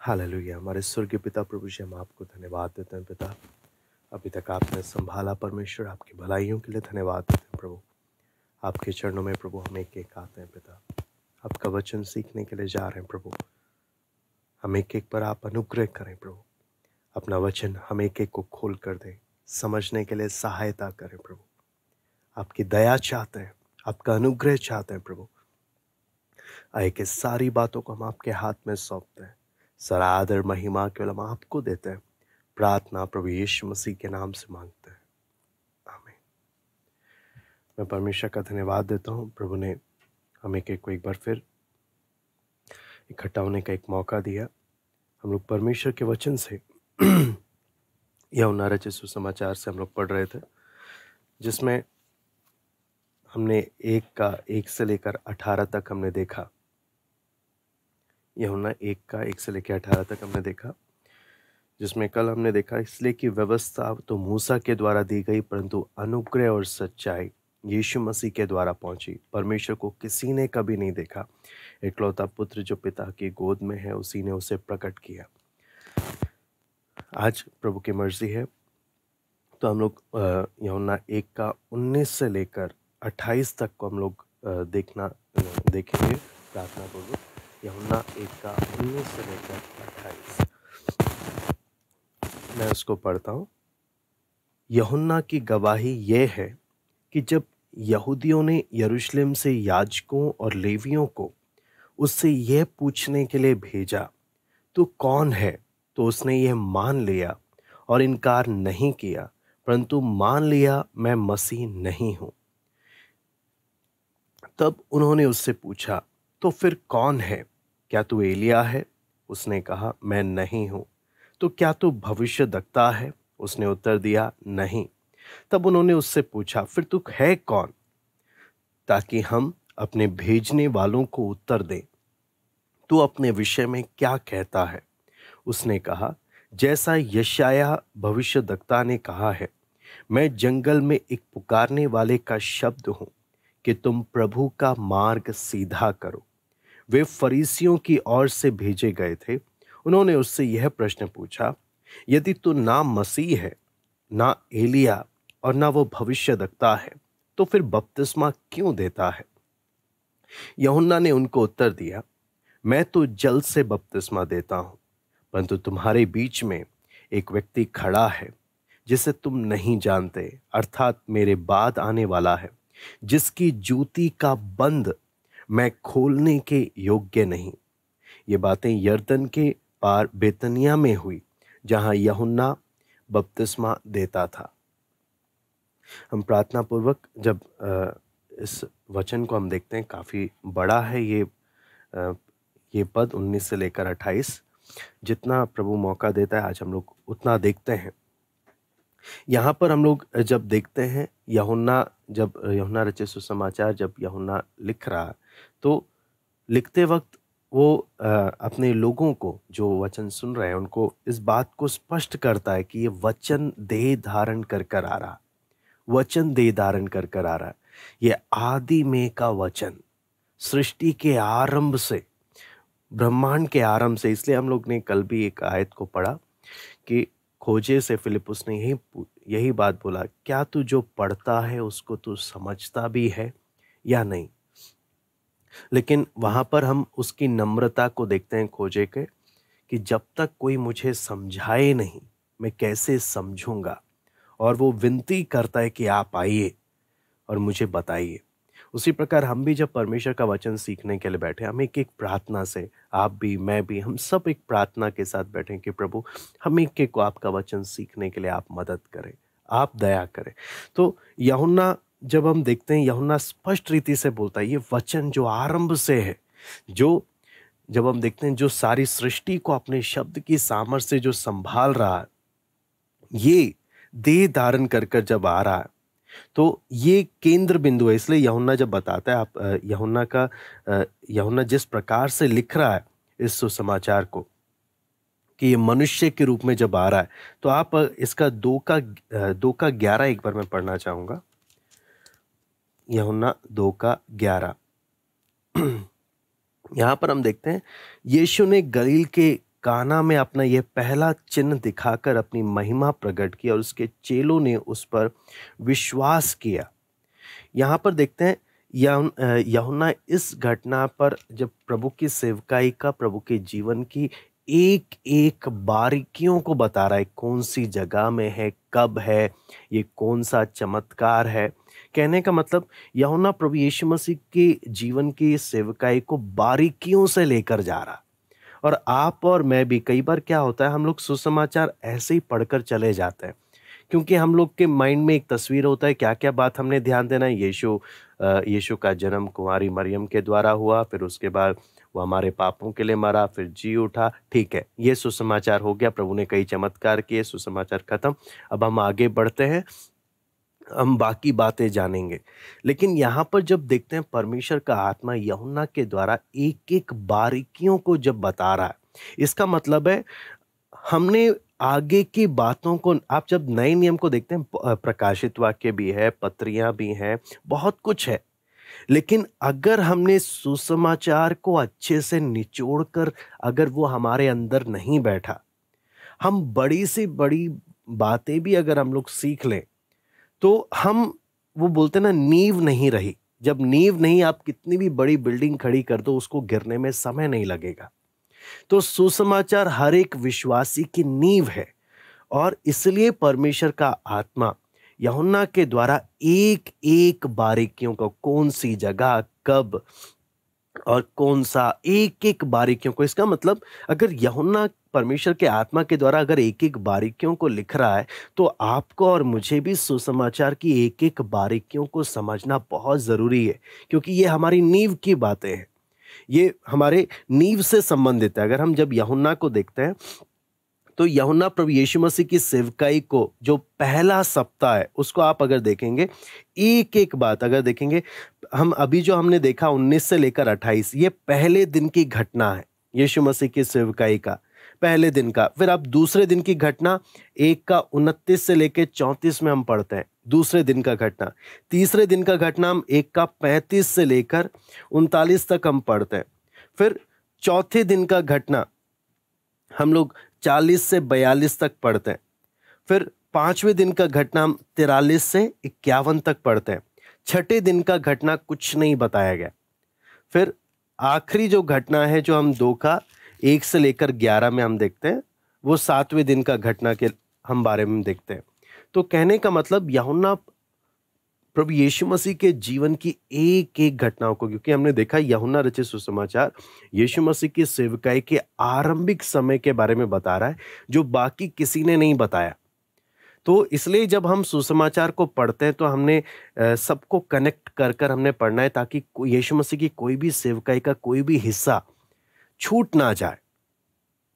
Hallelujah. हमारे स्वर्गीय पिता प्रभु जी, हम आपको धन्यवाद देते हैं पिता। अभी तक आपने संभाला परमेश्वर, आपकी भलाइयों के लिए धन्यवाद देते हैं प्रभु। आपके चरणों में प्रभु हम एक एक आते हैं पिता। आपका वचन सीखने के लिए जा रहे हैं प्रभु। हम एक एक पर आप अनुग्रह करें प्रभु। अपना वचन हम एक एक को खोल कर दें, समझने के लिए सहायता करें प्रभु। आपकी दया चाहते हैं, आपका अनुग्रह चाहते हैं प्रभु। आए के सारी बातों को हम आपके हाथ में सौंपते हैं। सारा आदर महिमा केवल हम आपको देते हैं। प्रार्थना प्रभु यीशु मसीह के नाम से मांगते हैं, आमीन। मैं परमेश्वर का धन्यवाद देता हूँ। प्रभु ने हमें को एक बार फिर इकट्ठा होने का एक मौका दिया। हम लोग परमेश्वर के वचन से यूहन्ना रचित सुसमाचार से हम लोग पढ़ रहे थे, जिसमें हमने 1 से लेकर 18 तक हमने देखा। यूहन्ना 1 से लेकर 18 तक हमने देखा, जिसमें कल हमने देखा इसलिए कि व्यवस्था तो मूसा के द्वारा दी गई, परंतु अनुग्रह और सच्चाई यीशु मसीह के द्वारा पहुंची। परमेश्वर को किसी ने कभी नहीं देखा। इकलौता पुत्र जो पिता की गोद में है, उसी ने उसे प्रकट किया। आज प्रभु की मर्जी है तो हम लोग यूहन्ना 1:19 से लेकर 28 तक को हम लोग देखेंगे प्रार्थना पूर्वक। यूहन्ना 1:19 से लेकर 28 मैं उसको पढ़ता हूँ। यूहन्ना की गवाही यह है कि जब यहूदियों ने यरूशलेम से याजकों और लेवियों को उससे यह पूछने के लिए भेजा, तू कौन है, तो उसने यह मान लिया और इनकार नहीं किया, परंतु मान लिया मैं मसीह नहीं हूं। तब उन्होंने उससे पूछा, तो फिर कौन है? क्या तू एलिया है? उसने कहा, मैं नहीं हूं। तो क्या तू भविष्यद्वक्ता है? उसने उत्तर दिया, नहीं। तब उन्होंने उससे पूछा, फिर तू है कौन, ताकि हम अपने भेजने वालों को उत्तर दें। तू अपने विषय में क्या कहता है? उसने कहा, जैसा यशायाह भविष्यद्वक्ता ने कहा है, मैं जंगल में एक पुकारने वाले का शब्द हूं कि तुम प्रभु का मार्ग सीधा करो। वे फरीसियों की ओर से भेजे गए थे। उन्होंने उससे यह प्रश्न पूछा, यदि तू ना मसीह है, ना एलिया और ना वो भविष्यद्वक्ता है, तो फिर बपतिस्मा क्यों देता है? यूहन्ना ने उनको उत्तर दिया, मैं तो जल से बपतिस्मा देता हूं, परंतु तुम्हारे बीच में एक व्यक्ति खड़ा है जिसे तुम नहीं जानते, अर्थात मेरे बाद आने वाला है, जिसकी जूती का बंद मैं खोलने के योग्य नहीं। ये बातें यरदन के पार बेतनिया में हुई, जहां यूहन्ना बपतिस्मा देता था। हम प्रार्थना पूर्वक जब इस वचन को हम देखते हैं, काफ़ी बड़ा है ये पद 19 से लेकर 28। जितना प्रभु मौका देता है आज हम लोग उतना देखते हैं। यहाँ पर हम लोग जब देखते हैं यूहन्ना रचित सुसमाचार जब यूहन्ना लिख रहा, तो लिखते वक्त वो अपने लोगों को जो वचन सुन रहे हैं उनको इस बात को स्पष्ट करता है कि ये वचन देह धारण कर आ रहा, वचन देह धारण कर आ रहा है। ये आदि में का वचन, सृष्टि के आरंभ से, ब्रह्मांड के आरंभ से। इसलिए हम लोग ने कल भी एक आयत को पढ़ा कि खोजे से फिलिपुस ने यही बात बोला, क्या तू जो पढ़ता है उसको तू समझता भी है या नहीं? लेकिन वहां पर हम उसकी नम्रता को देखते हैं खोजे के, कि जब तक कोई मुझे समझाए नहीं मैं कैसे समझूंगा। और वो विनती करता है कि आप आइए और मुझे बताइए। उसी प्रकार हम भी जब परमेश्वर का वचन सीखने के लिए बैठे, हम एक प्रार्थना से, आप भी मैं भी, हम सब एक प्रार्थना के साथ बैठे कि प्रभु हम एक को आपका वचन सीखने के लिए आप मदद करें, आप दया करें। तो यूहन्ना जब हम देखते हैं, यूहन्ना स्पष्ट रीति से बोलता है, ये वचन जो आरंभ से है, जो जब हम देखते हैं जो सारी सृष्टि को अपने शब्द की सामर्थ्य से जो संभाल रहा है, ये देह धारण कर जब आ रहा है, तो ये केंद्र बिंदु है। इसलिए यूहन्ना जब बताता है, आप यूहन्ना जिस प्रकार से लिख रहा है इस सुसमाचार को, कि ये मनुष्य के रूप में जब आ रहा है, तो आप इसका 2:11 एक बार मैं पढ़ना चाहूंगा। यूहन्ना 2:11 यहां पर हम देखते हैं, यीशु ने गलील के काना में अपना ये पहला चिन्ह दिखाकर अपनी महिमा प्रकट की और उसके चेलों ने उस पर विश्वास किया। यहाँ पर देखते हैं यूहन्ना इस घटना पर जब प्रभु की सेवकाई का, प्रभु के जीवन की एक एक बारीकियों को बता रहा है, कौन सी जगह में है, कब है, ये कौन सा चमत्कार है। कहने का मतलब यूहन्ना प्रभु यीशु मसीह के जीवन की सेवकाई को बारीकियों से लेकर जा रहा। और आप और मैं भी कई बार क्या होता है, हम लोग सुसमाचार ऐसे ही पढ़कर चले जाते हैं, क्योंकि हम लोग के माइंड में एक तस्वीर होता है क्या क्या बात हमने ध्यान देना है। यीशु का जन्म कुंवारी मरियम के द्वारा हुआ, फिर उसके बाद वो हमारे पापों के लिए मरा, फिर जी उठा। ठीक है, ये सुसमाचार हो गया, प्रभु ने कई चमत्कार किए, सुसमाचार खत्म। अब हम आगे बढ़ते हैं, हम बाकी बातें जानेंगे। लेकिन यहाँ पर जब देखते हैं परमेश्वर का आत्मा यूहन्ना के द्वारा एक एक बारीकियों को जब बता रहा है, इसका मतलब है हमने आगे की बातों को, आप जब नए नियम को देखते हैं, प्रकाशित वाक्य भी है, पत्रियां भी हैं, बहुत कुछ है। लेकिन अगर हमने सुसमाचार को अच्छे से निचोड़ कर, अगर वो हमारे अंदर नहीं बैठा, हम बड़ी से बड़ी बातें भी अगर हम लोग सीख लें, तो हम, वो बोलते ना, नींव नहीं रही। जब नींव नहीं, आप कितनी भी बड़ी बिल्डिंग खड़ी कर दो, उसको गिरने में समय नहीं लगेगा। तो सुसमाचार हर एक विश्वासी की नींव है, और इसलिए परमेश्वर का आत्मा यूहन्ना के द्वारा एक एक बारीकियों को, कौन सी जगह, कब और कौन सा, एक एक बारीकियों को, इसका मतलब अगर यूहन्ना परमेश्वर के आत्मा के द्वारा अगर एक एक बारीकियों को लिख रहा है, तो आपको और मुझे भी सुसमाचार की एक एक बारीकियों को समझना बहुत ज़रूरी है, क्योंकि ये हमारी नींव की बातें हैं, ये हमारे नींव से संबंधित है। अगर हम जब यूहन्ना को देखते हैं, तो यूहन्ना प्रभु यीशु मसीह की सेवकाई को जो पहला सप्ताह है, उसको आप अगर देखेंगे, एक एक बात अगर देखेंगे, हम अभी जो हमने देखा 19 से लेकर 28, ये पहले दिन की घटना है यीशु मसीह की सेवकाई का, पहले दिन का। फिर आप दूसरे दिन की घटना 1 का 29 से लेकर 34 में हम पढ़ते हैं, दूसरे दिन का घटना। तीसरे दिन का घटना हम 1 का 35 से लेकर 39 तक हम पढ़ते हैं। फिर चौथे दिन का घटना हम लोग 40 से 42 तक पढ़ते हैं। फिर पांचवें दिन का घटना हम 43 से 51 तक पढ़ते हैं। छठे दिन का घटना कुछ नहीं बताया गया। फिर आखिरी जो घटना है, जो हम 2 का 1 से लेकर 11 में हम देखते हैं, वो 7वें दिन का घटना के हम बारे में देखते हैं। तो कहने का मतलब यूहन्ना प्रभु यीशु मसीह के जीवन की एक एक घटनाओं को, क्योंकि हमने देखा यूहन्ना रचित सुसमाचार यीशु मसीह की सेवकाई के आरंभिक समय के बारे में बता रहा है, जो बाकी किसी ने नहीं बताया। तो इसलिए जब हम सुसमाचार को पढ़ते हैं, तो हमने सबको कनेक्ट कर कर हमने पढ़ना है, ताकि यीशु मसीह की कोई भी सेवकाई का कोई भी हिस्सा छूट ना जाए।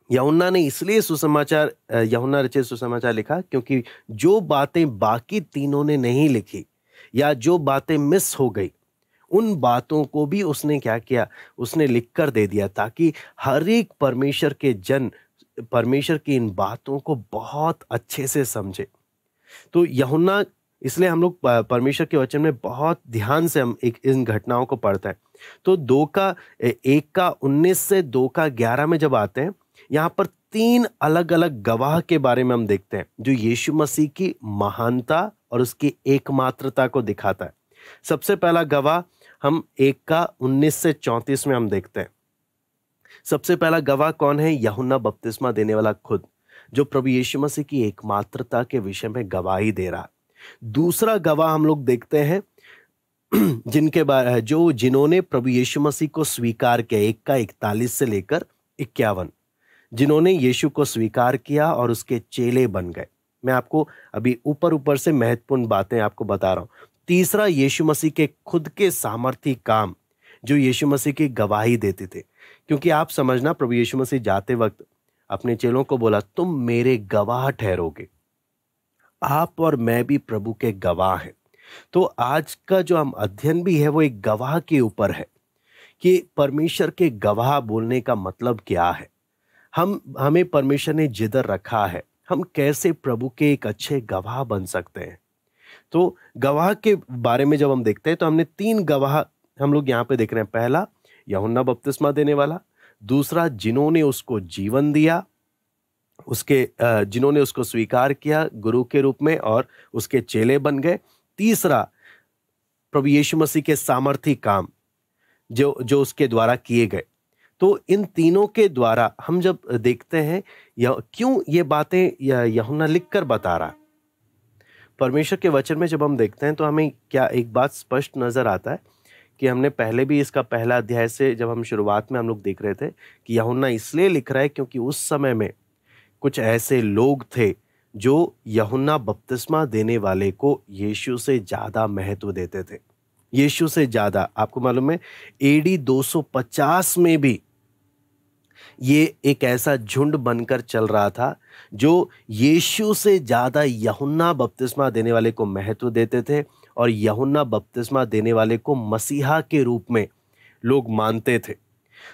यूहन्ना ने इसलिए सुसमाचार, यूहन्ना रचित सुसमाचार लिखा, क्योंकि जो बातें बाकी तीनों ने नहीं लिखी, या जो बातें मिस हो गई, उन बातों को भी उसने क्या किया, उसने लिख कर दे दिया, ताकि हर एक परमेश्वर के जन परमेश्वर की इन बातों को बहुत अच्छे से समझे। तो यूहन्ना, इसलिए हम लोग परमेश्वर के वचन में बहुत ध्यान से हम इन घटनाओं को पढ़ते हैं। तो 1 का 19 से 2 का 11 में जब आते हैं, यहाँ पर 3 अलग अलग गवाह के बारे में हम देखते हैं, जो यीशु मसीह की महानता और उसकी एकमात्रता को दिखाता है। सबसे पहला गवाह हम 1 का 19 से 34 में हम देखते हैं। सबसे पहला गवाह कौन है? यूहन्ना बपतिस्मा देने वाला खुद, जो प्रभु यीशु मसीह की एकमात्रता के विषय में गवाही दे रहा है। दूसरा गवाह हम लोग देखते हैं जिन्होंने प्रभु यीशु मसीह को स्वीकार किया, 1 का 41 से लेकर 51, जिन्होंने यीशु को स्वीकार किया और उसके चेले बन गए। मैं आपको अभी ऊपर से महत्वपूर्ण बातें आपको बता रहा हूं। तीसरा, यीशु मसीह के खुद के सामर्थी काम, जो यीशु मसीह की गवाही देते थे। क्योंकि आप समझना, प्रभु यीशु मसीह जाते वक्त अपने चेलों को बोला, तुम मेरे गवाह ठहरोगे। आप और मैं भी प्रभु के गवाह हैं। तो आज का जो हम अध्ययन भी है, वो एक गवाह के ऊपर है कि परमेश्वर के गवाह बोलने का मतलब क्या है। हमें परमेश्वर ने जिधर रखा है, हम कैसे प्रभु के एक अच्छे गवाह बन सकते हैं। तो गवाह के बारे में जब हम देखते हैं, तो हमने 3 गवाह हम लोग यहाँ पे देख रहे हैं। पहला, यूहन्ना बपतिस्मा देने वाला। दूसरा, जिन्होंने उसको जीवन दिया, जिन्होंने उसको स्वीकार किया गुरु के रूप में और उसके चेले बन गए। तीसरा, प्रभु यीशु मसीह के सामर्थी काम जो जो उसके द्वारा किए गए। तो इन तीनों के द्वारा हम जब देखते हैं क्यों ये बातें यूहन्ना लिख कर बता रहा है, परमेश्वर के वचन में जब हम देखते हैं तो हमें क्या एक बात स्पष्ट नजर आता है कि हमने पहले भी इसका पहला अध्याय से जब हम शुरुआत में हम लोग देख रहे थे कि यूहन्ना इसलिए लिख रहा है क्योंकि उस समय में कुछ ऐसे लोग थे जो यूहन्ना बपतिस्मा देने वाले को यीशु से ज्यादा महत्व देते थे। यीशु से ज्यादा, आपको मालूम है एडी 250 में भी ये एक ऐसा झुंड बनकर चल रहा था जो यीशु से ज्यादा यूहन्ना बपतिस्मा देने वाले को महत्व देते थे और यूहन्ना बपतिस्मा देने वाले को मसीहा के रूप में लोग मानते थे।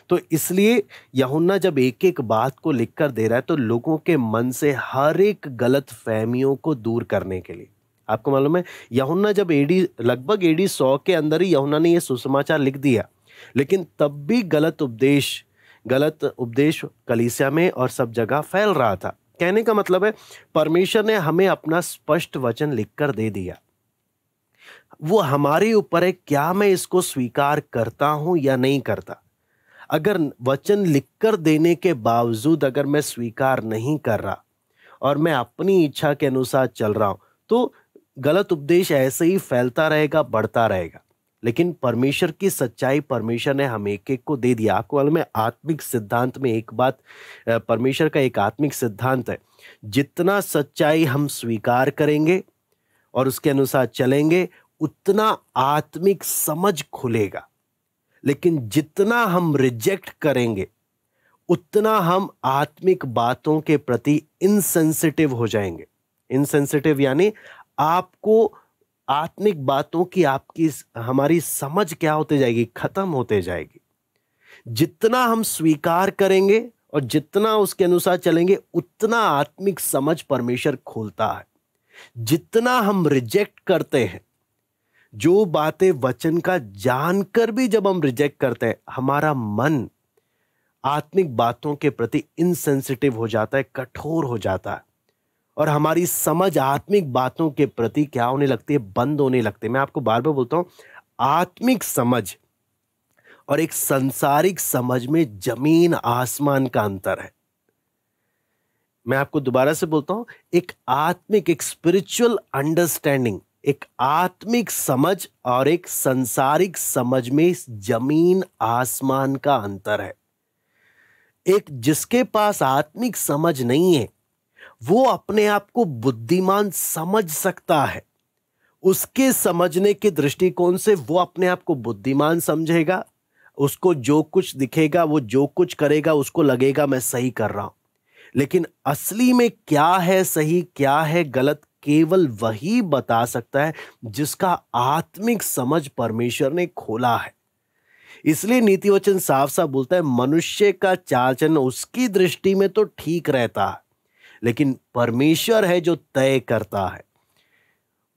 तो इसलिए यूहन्ना जब एक एक बात को लिखकर दे रहा है तो लोगों के मन से हर एक गलत फहमियों को दूर करने के लिए। आपको मालूम है यूहन्ना जब लगभग एडी 100 के अंदर ही यूहन्ना ने यह सुसमाचार लिख दिया, लेकिन तब भी गलत उपदेश कलीसिया में और सब जगह फैल रहा था। कहने का मतलब है परमेश्वर ने हमें अपना स्पष्ट वचन लिखकर दे दिया, वो हमारे ऊपर है क्या मैं इसको स्वीकार करता हूं या नहीं करता। अगर वचन लिखकर देने के बावजूद अगर मैं स्वीकार नहीं कर रहा और मैं अपनी इच्छा के अनुसार चल रहा हूं तो गलत उपदेश ऐसे ही फैलता रहेगा, बढ़ता रहेगा। लेकिन परमेश्वर की सच्चाई परमेश्वर ने हम एक एक को दे दिया। आपको मालूम है आत्मिक सिद्धांत में एक बात, परमेश्वर का एक आत्मिक सिद्धांत है, जितना सच्चाई हम स्वीकार करेंगे और उसके अनुसार चलेंगे उतना आत्मिक समझ खुलेगा। लेकिन जितना हम रिजेक्ट करेंगे उतना हम आत्मिक बातों के प्रति इनसेंसिटिव हो जाएंगे। इनसेंसिटिव यानी आपको आत्मिक बातों की हमारी समझ क्या होते जाएगी, खत्म होते जाएगी। जितना हम स्वीकार करेंगे और जितना उसके अनुसार चलेंगे उतना आत्मिक समझ परमेश्वर खोलता है। जितना हम रिजेक्ट करते हैं, जो बातें वचन का जानकर भी जब हम रिजेक्ट करते हैं, हमारा मन आत्मिक बातों के प्रति इनसेंसिटिव हो जाता है, कठोर हो जाता है और हमारी समझ आत्मिक बातों के प्रति क्या होने लगती है, बंद होने लगती है। मैं आपको बार बार बोलता हूं, आत्मिक समझ और एक सांसारिक समझ में जमीन आसमान का अंतर है। मैं आपको दोबारा से बोलता हूं, एक स्पिरिचुअल अंडरस्टैंडिंग, एक आत्मिक समझ और एक सांसारिक समझ में जमीन आसमान का अंतर है। एक जिसके पास आत्मिक समझ नहीं है वो अपने आप को बुद्धिमान समझ सकता है। उसके समझने के दृष्टिकोण से वो अपने आप को बुद्धिमान समझेगा। उसको जो कुछ दिखेगा, वो जो कुछ करेगा, उसको लगेगा मैं सही कर रहा हूं। लेकिन असली में क्या है सही, क्या है गलत, केवल वही बता सकता है जिसका आत्मिक समझ परमेश्वर ने खोला है। इसलिए नीति वचन साफ साफ बोलता है मनुष्य का चाल चलन उसकी दृष्टि में तो ठीक रहता है, लेकिन परमेश्वर है जो तय करता है।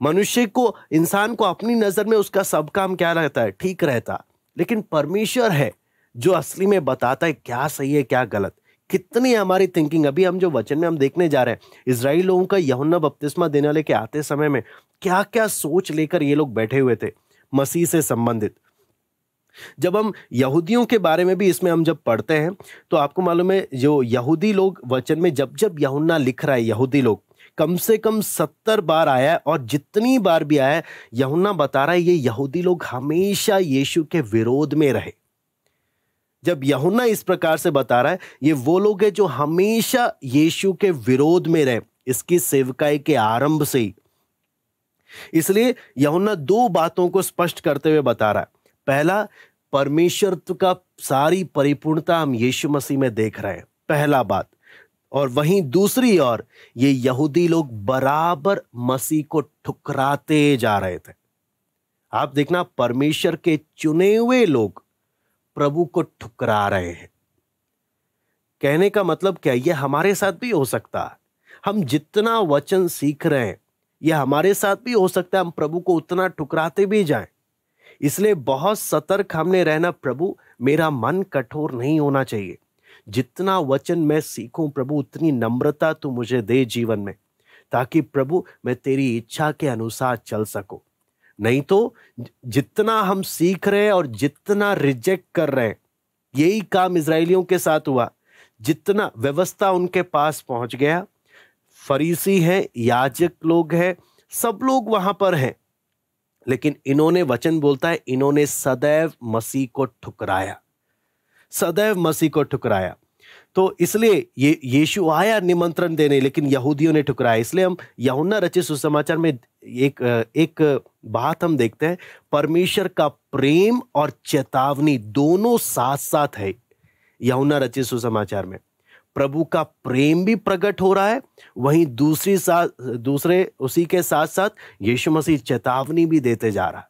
मनुष्य को, इंसान को अपनी नजर में उसका सब काम क्या रहता है, ठीक रहता, लेकिन परमेश्वर है जो असली में बताता है क्या सही है क्या गलत। कितनी हमारी थिंकिंग, अभी हम जो वचन में हम देखने जा रहे हैं, इजराइल लोगों का यूहन्ना बपतिस्मा देने वाले के आते समय में क्या क्या सोच लेकर ये लोग बैठे हुए थे मसीह से संबंधित। जब हम यहूदियों के बारे में भी इसमें हम जब पढ़ते हैं तो आपको मालूम है जो यहूदी लोग वचन में जब जब यूहन्ना लिख रहा है, यहूदी लोग कम से कम 70 बार आया है और जितनी बार भी आया है यूहन्ना बता रहा है ये यहूदी लोग हमेशा यीशु के विरोध में रहे। जब यूहन्ना इस प्रकार से बता रहा है ये वो लोग हैं जो हमेशा यीशु के विरोध में रहे, इसकी सेवकाई के आरंभ से ही। इसलिए यूहन्ना दो बातों को स्पष्ट करते हुए बता रहा है। पहला, परमेश्वरत्व का सारी परिपूर्णता हम यीशु मसीह में देख रहे हैं, पहला बात। और वहीं दूसरी ओर ये यहूदी लोग बराबर मसीह को ठुकराते जा रहे थे। आप देखना परमेश्वर के चुने हुए लोग प्रभु को ठुकरा रहे हैं। कहने का मतलब क्या, ये हमारे साथ भी हो सकता है। हम जितना वचन सीख रहे हैं ये हमारे साथ भी हो सकता है हम प्रभु को उतना ठुकराते भी जाएं। इसलिए बहुत सतर्क हमने रहना। प्रभु, मेरा मन कठोर नहीं होना चाहिए। जितना वचन मैं सीखूं प्रभु, उतनी नम्रता तू मुझे दे जीवन में, ताकि प्रभु मैं तेरी इच्छा के अनुसार चल सकूं। नहीं तो जितना हम सीख रहे हैं और जितना रिजेक्ट कर रहे हैं, यही काम इजरायलियों के साथ हुआ। जितना व्यवस्था उनके पास पहुंच गया, फरीसी हैं, याजक लोग हैं, सब लोग वहां पर हैं, लेकिन इन्होंने, वचन बोलता है, इन्होंने सदैव मसीह को ठुकराया, सदैव मसीह को ठुकराया। तो इसलिए ये यीशु आया निमंत्रण देने, लेकिन यहूदियों ने ठुकराया। इसलिए हम यूहन्ना रचित सुसमाचार में एक बात हम देखते हैं, परमेश्वर का प्रेम और चेतावनी दोनों साथ साथ है। यूहन्ना रचित सुसमाचार में प्रभु का प्रेम भी प्रकट हो रहा है, वहीं दूसरे उसी के साथ साथ यीशु मसीह चेतावनी भी देते जा रहा है।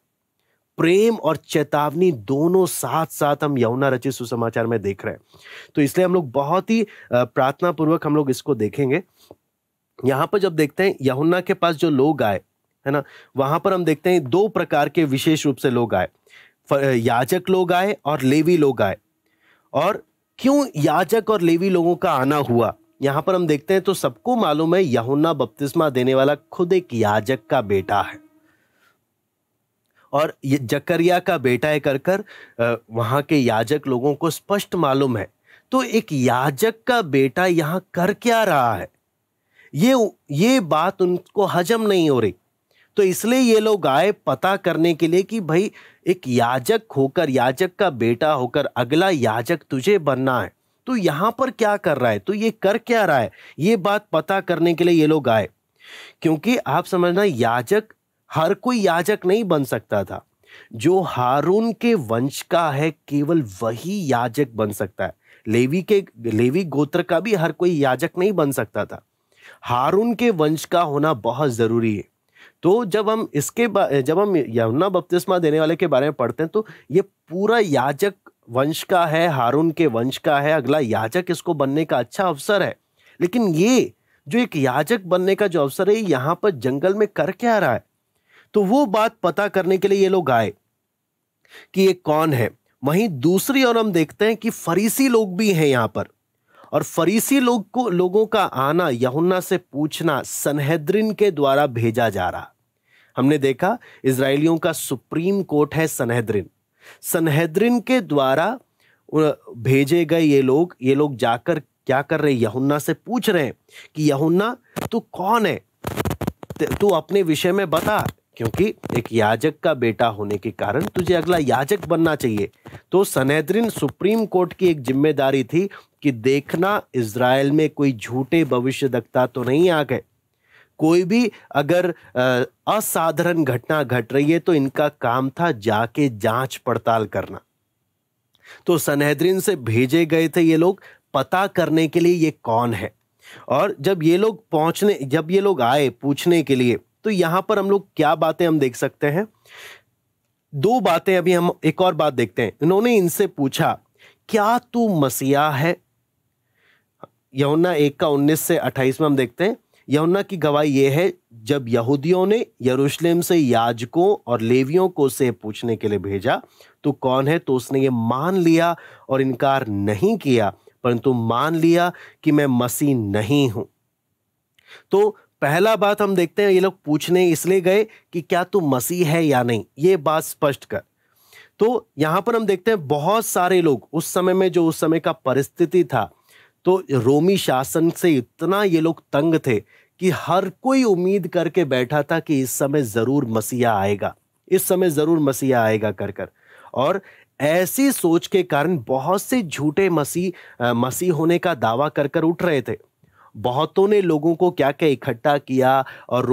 प्रेम और चेतावनी दोनों साथ साथ हम यूहन्ना रचित सुसमाचार में देख रहे हैं। तो इसलिए हम लोग बहुत ही प्रार्थना पूर्वक हम लोग इसको देखेंगे। यहां पर जब देखते हैं यूहन्ना के पास जो लोग आए, है ना, वहां पर हम देखते हैं दो प्रकार के विशेष रूप से लोग आए, याजक लोग आए और लेवी लोग आए। और क्यों याजक और लेवी लोगों का आना हुआ, यहां पर हम देखते हैं तो सबको मालूम है, यूहन्ना बपतिस्मा देने वाला खुद एक याजक का बेटा है और ये जकरिया का बेटा है कर वहां के याजक लोगों को स्पष्ट मालूम है। तो एक याजक का बेटा यहां कर क्या रहा है, ये बात उनको हजम नहीं हो रही। तो इसलिए ये लोग आए पता करने के लिए कि भाई एक याजक होकर, याजक का बेटा होकर अगला याजक तुझे बनना है, तो यहां पर क्या कर रहा है, तो ये कर क्या रहा है, ये बात पता करने के लिए ये लोग आए। क्योंकि आप समझना, याजक हर कोई याजक नहीं बन सकता था। जो हारून के वंश का है केवल वही याजक बन सकता है। लेवी गोत्र का भी हर कोई याजक नहीं बन सकता था। हारून के वंश का होना बहुत जरूरी है। तो जब हम यूहन्ना बपतिस्मा देने वाले के बारे में पढ़ते हैं तो ये पूरा याजक वंश का है, हारून के वंश का है, अगला याजक इसको बनने का अच्छा अवसर है। लेकिन ये जो एक याजक बनने का जो अवसर है, यहां पर जंगल में कर क्या रहा है, तो वो बात पता करने के लिए ये लोग आए कि ये कौन है। वहीं दूसरी ओर हम देखते हैं कि फरीसी लोग भी हैं यहां पर, और फरीसी लोगों का आना, यूहन्ना से पूछना, सनहेद्रिन के द्वारा भेजा जा रहा। हमने देखा इजरायलियों का सुप्रीम कोर्ट है सनहेद्रिन। सनहेद्रिन के द्वारा भेजे गए ये लोग जाकर क्या कर रहे हैं, यूहन्ना से पूछ रहे हैं कि यूहन्ना तू कौन है, तू अपने विषय में बता, क्योंकि एक याजक का बेटा होने के कारण तुझे अगला याजक बनना चाहिए। तो सनहेद्रिन, सुप्रीम कोर्ट की एक जिम्मेदारी थी कि देखना इजराइल में कोई झूठे भविष्यद्वक्ता तो नहीं आ गए। कोई भी अगर असाधारण घटना घट रही है तो इनका काम था जाके जांच पड़ताल करना। तो सनहेद्रिन से भेजे गए थे ये लोग पता करने के लिए ये कौन है। और जब ये लोग आए पूछने के लिए, तो यहां पर हम लोग क्या बातें हम देख सकते हैं, दो बातें। अभी हम एक और बात देखते हैं। इन्होंने इनसे पूछा, क्या तू मसीहा है? यूहन्ना 1:19 से 28 में हम देखते हैं, यूहन्ना की गवाही यह है, जब यहूदियों ने यरूशलेम से याजकों और लेवियों को से पूछने के लिए भेजा तो कौन है, तो उसने ये मान लिया और इनकार नहीं किया, परंतु मान लिया कि मैं मसीह नहीं हूं। तो पहला बात हम देखते हैं, ये लोग पूछने इसलिए गए कि क्या तू मसीह है या नहीं, ये बात स्पष्ट कर। तो यहां पर हम देखते हैं बहुत सारे लोग उस समय में, जो उस समय का परिस्थिति था, तो रोमी शासन से इतना ये लोग तंग थे कि हर कोई उम्मीद करके बैठा था कि इस समय जरूर मसीहा आएगा, इस समय जरूर मसीहा आएगा कर। और ऐसी सोच के कारण बहुत से झूठे मसीह होने का दावा कर उठ रहे थे। बहुतों ने लोगों को क्या क्या इकट्ठा किया और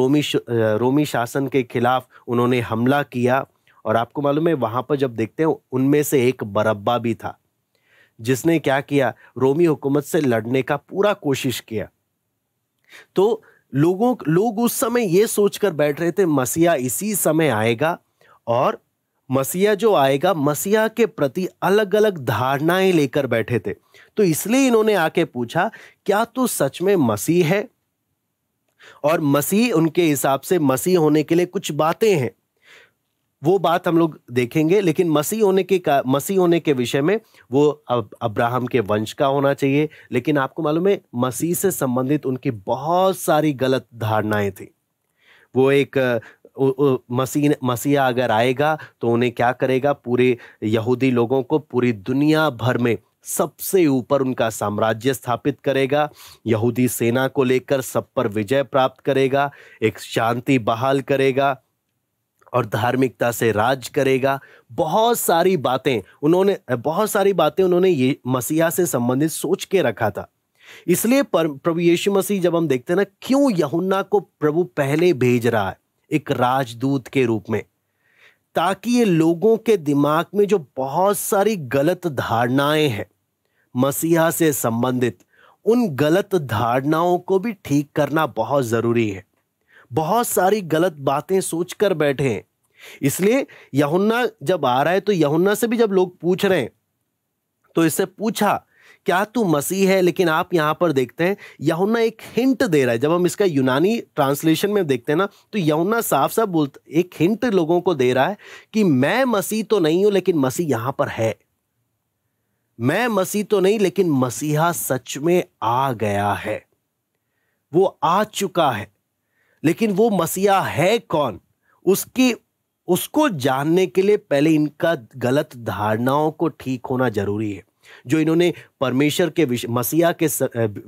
रोमी शासन के खिलाफ उन्होंने हमला किया। और आपको मालूम है, वहां पर जब देखते हैं उनमें से एक बरअब्बा भी था, जिसने क्या किया, रोमी हुकूमत से लड़ने का पूरा कोशिश किया। तो लोग उस समय ये सोचकर बैठ रहे थे मसीहा इसी समय आएगा, और मसीहा जो आएगा, मसीहा के प्रति अलग अलग धारणाएं लेकर बैठे थे। तो इसलिए इन्होंने आके पूछा, क्या तू सच में मसीह है? और मसीह, उनके हिसाब से मसीह होने के लिए कुछ बातें हैं। वो बात हम लोग देखेंगे, लेकिन मसीह होने के विषय में वो अब्राहम के वंश का होना चाहिए। लेकिन आपको मालूम है मसीह से संबंधित उनकी बहुत सारी गलत धारणाएं थी। वो एक मसीहा अगर आएगा तो उन्हें क्या करेगा, पूरे यहूदी लोगों को पूरी दुनिया भर में सबसे ऊपर उनका साम्राज्य स्थापित करेगा, यहूदी सेना को लेकर सब पर विजय प्राप्त करेगा, एक शांति बहाल करेगा और धार्मिकता से राज करेगा। बहुत सारी बातें उन्होंने ये मसीहा से संबंधित सोच के रखा था। इसलिए प्रभु यीशु मसीह जब हम देखते हैं ना, क्यों यूहन्ना को प्रभु पहले भेज रहा है एक राजदूत के रूप में, ताकि ये लोगों के दिमाग में जो बहुत सारी गलत धारणाएं हैं मसीहा से संबंधित, उन गलत धारणाओं को भी ठीक करना बहुत जरूरी है। बहुत सारी गलत बातें सोचकर बैठे हैं। इसलिए यूहन्ना जब आ रहा है तो यूहन्ना से भी जब लोग पूछ रहे हैं तो इससे पूछा क्या तू मसीह है, लेकिन आप यहां पर देखते हैं यूहन्ना एक हिंट दे रहा है। जब हम इसका यूनानी ट्रांसलेशन में देखते हैं ना, तो यूहन्ना साफ साफ बोलता, एक हिंट लोगों को दे रहा है कि मैं मसीह तो नहीं हूं लेकिन मसीह यहां पर है। मैं मसीह तो नहीं लेकिन मसीहा सच में आ गया है, वो आ चुका है। लेकिन वो मसीहा है कौन, उसको जानने के लिए पहले इनका गलत धारणाओं को ठीक होना जरूरी है। जो इन्होंने परमेश्वर के मसीहा के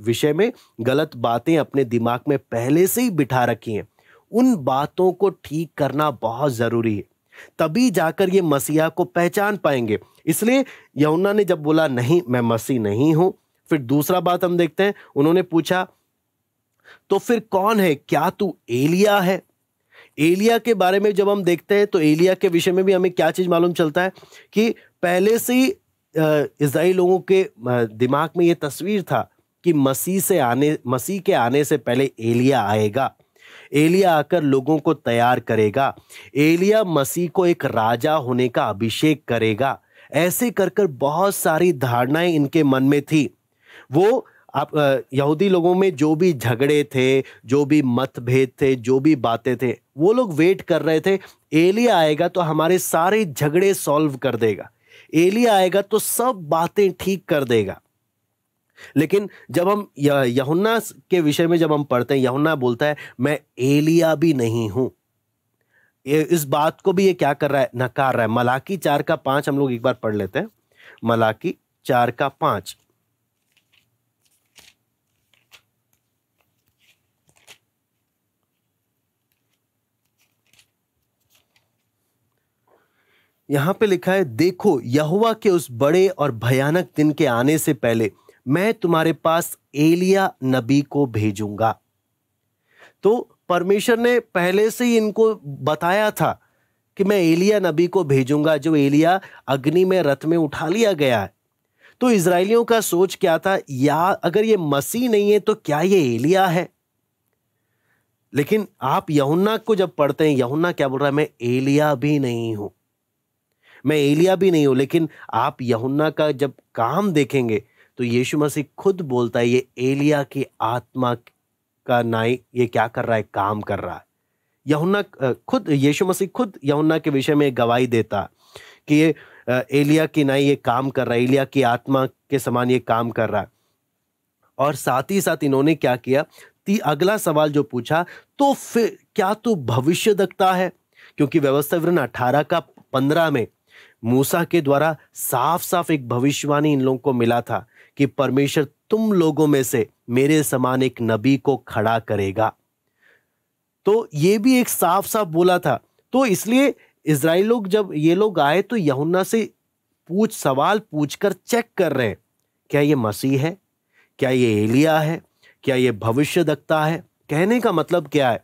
विषय में गलत बातें अपने दिमाग में पहले से ही बिठा रखी हैं, उन बातों को ठीक करना बहुत जरूरी है। तभी जाकर ये मसीहा को पहचान पाएंगे। इसलिए यूहन्ना ने जब बोला नहीं मैं मसीह नहीं हूं, फिर दूसरा बात हम देखते हैं, उन्होंने पूछा तो फिर कौन है, क्या तू एलिया है? एलिया के बारे में जब हम देखते हैं तो एलिया के विषय में भी हमें क्या चीज मालूम चलता है कि पहले से ही इस्राएली लोगों के दिमाग में यह तस्वीर था कि मसीह के आने से पहले एलिया आएगा, एलिया आकर लोगों को तैयार करेगा, एलिया मसीह को एक राजा होने का अभिषेक करेगा। ऐसे कर कर बहुत सारी धारणाएं इनके मन में थी। वो आप यहूदी लोगों में जो भी झगड़े थे, जो भी मतभेद थे, जो भी बातें थे, वो लोग वेट कर रहे थे एलिया आएगा तो हमारे सारे झगड़े सॉल्व कर देगा, एलिया आएगा तो सब बातें ठीक कर देगा। लेकिन जब हम यूहन्ना के विषय में जब हम पढ़ते हैं, यूहन्ना बोलता है मैं एलिया भी नहीं हूं। इस बात को भी ये क्या कर रहा है, नकार रहा है। मलाकी 4:5 हम लोग एक बार पढ़ लेते हैं। मलाकी 4:5 यहां पे लिखा है, देखो यहोवा के उस बड़े और भयानक दिन के आने से पहले मैं तुम्हारे पास एलिया नबी को भेजूंगा। तो परमेश्वर ने पहले से ही इनको बताया था कि मैं एलिया नबी को भेजूंगा, जो एलिया अग्नि में रथ में उठा लिया गया है। तो इजरायलियों का सोच क्या था, या अगर ये मसीह नहीं है तो क्या ये एलिया है? लेकिन आप यूहन्ना को जब पढ़ते हैं, यूहन्ना क्या बोल रहा है, मैं एलिया भी नहीं हूं, मैं एलिया भी नहीं हूं। लेकिन आप यूहन्ना का जब काम देखेंगे तो यीशु मसीह खुद बोलता है ये एलिया की आत्मा का नाई ये क्या कर रहा है, काम कर रहा है। यूहन्ना खुद, यीशु मसीह खुद यूहन्ना के विषय में गवाही देता कि ये एलिया की नाई ये काम कर रहा है, एलिया की आत्मा के समान ये काम कर रहा है। और साथ ही साथ इन्होंने क्या किया, अगला सवाल जो पूछा, तो फिर क्या तू भविष्यद्वक्ता है? क्योंकि व्यवस्था विवरण 18:15 में मूसा के द्वारा साफ साफ एक भविष्यवाणी इन लोगों को मिला था कि परमेश्वर तुम लोगों में से मेरे समान एक नबी को खड़ा करेगा। तो ये भी एक साफ साफ बोला था। तो इसलिए इजराइल लोग जब ये लोग आए तो यूहन्ना से सवाल पूछकर चेक कर रहे हैं, क्या ये मसीह है, क्या ये एलिया है, क्या ये भविष्यद्वक्ता है? कहने का मतलब क्या है,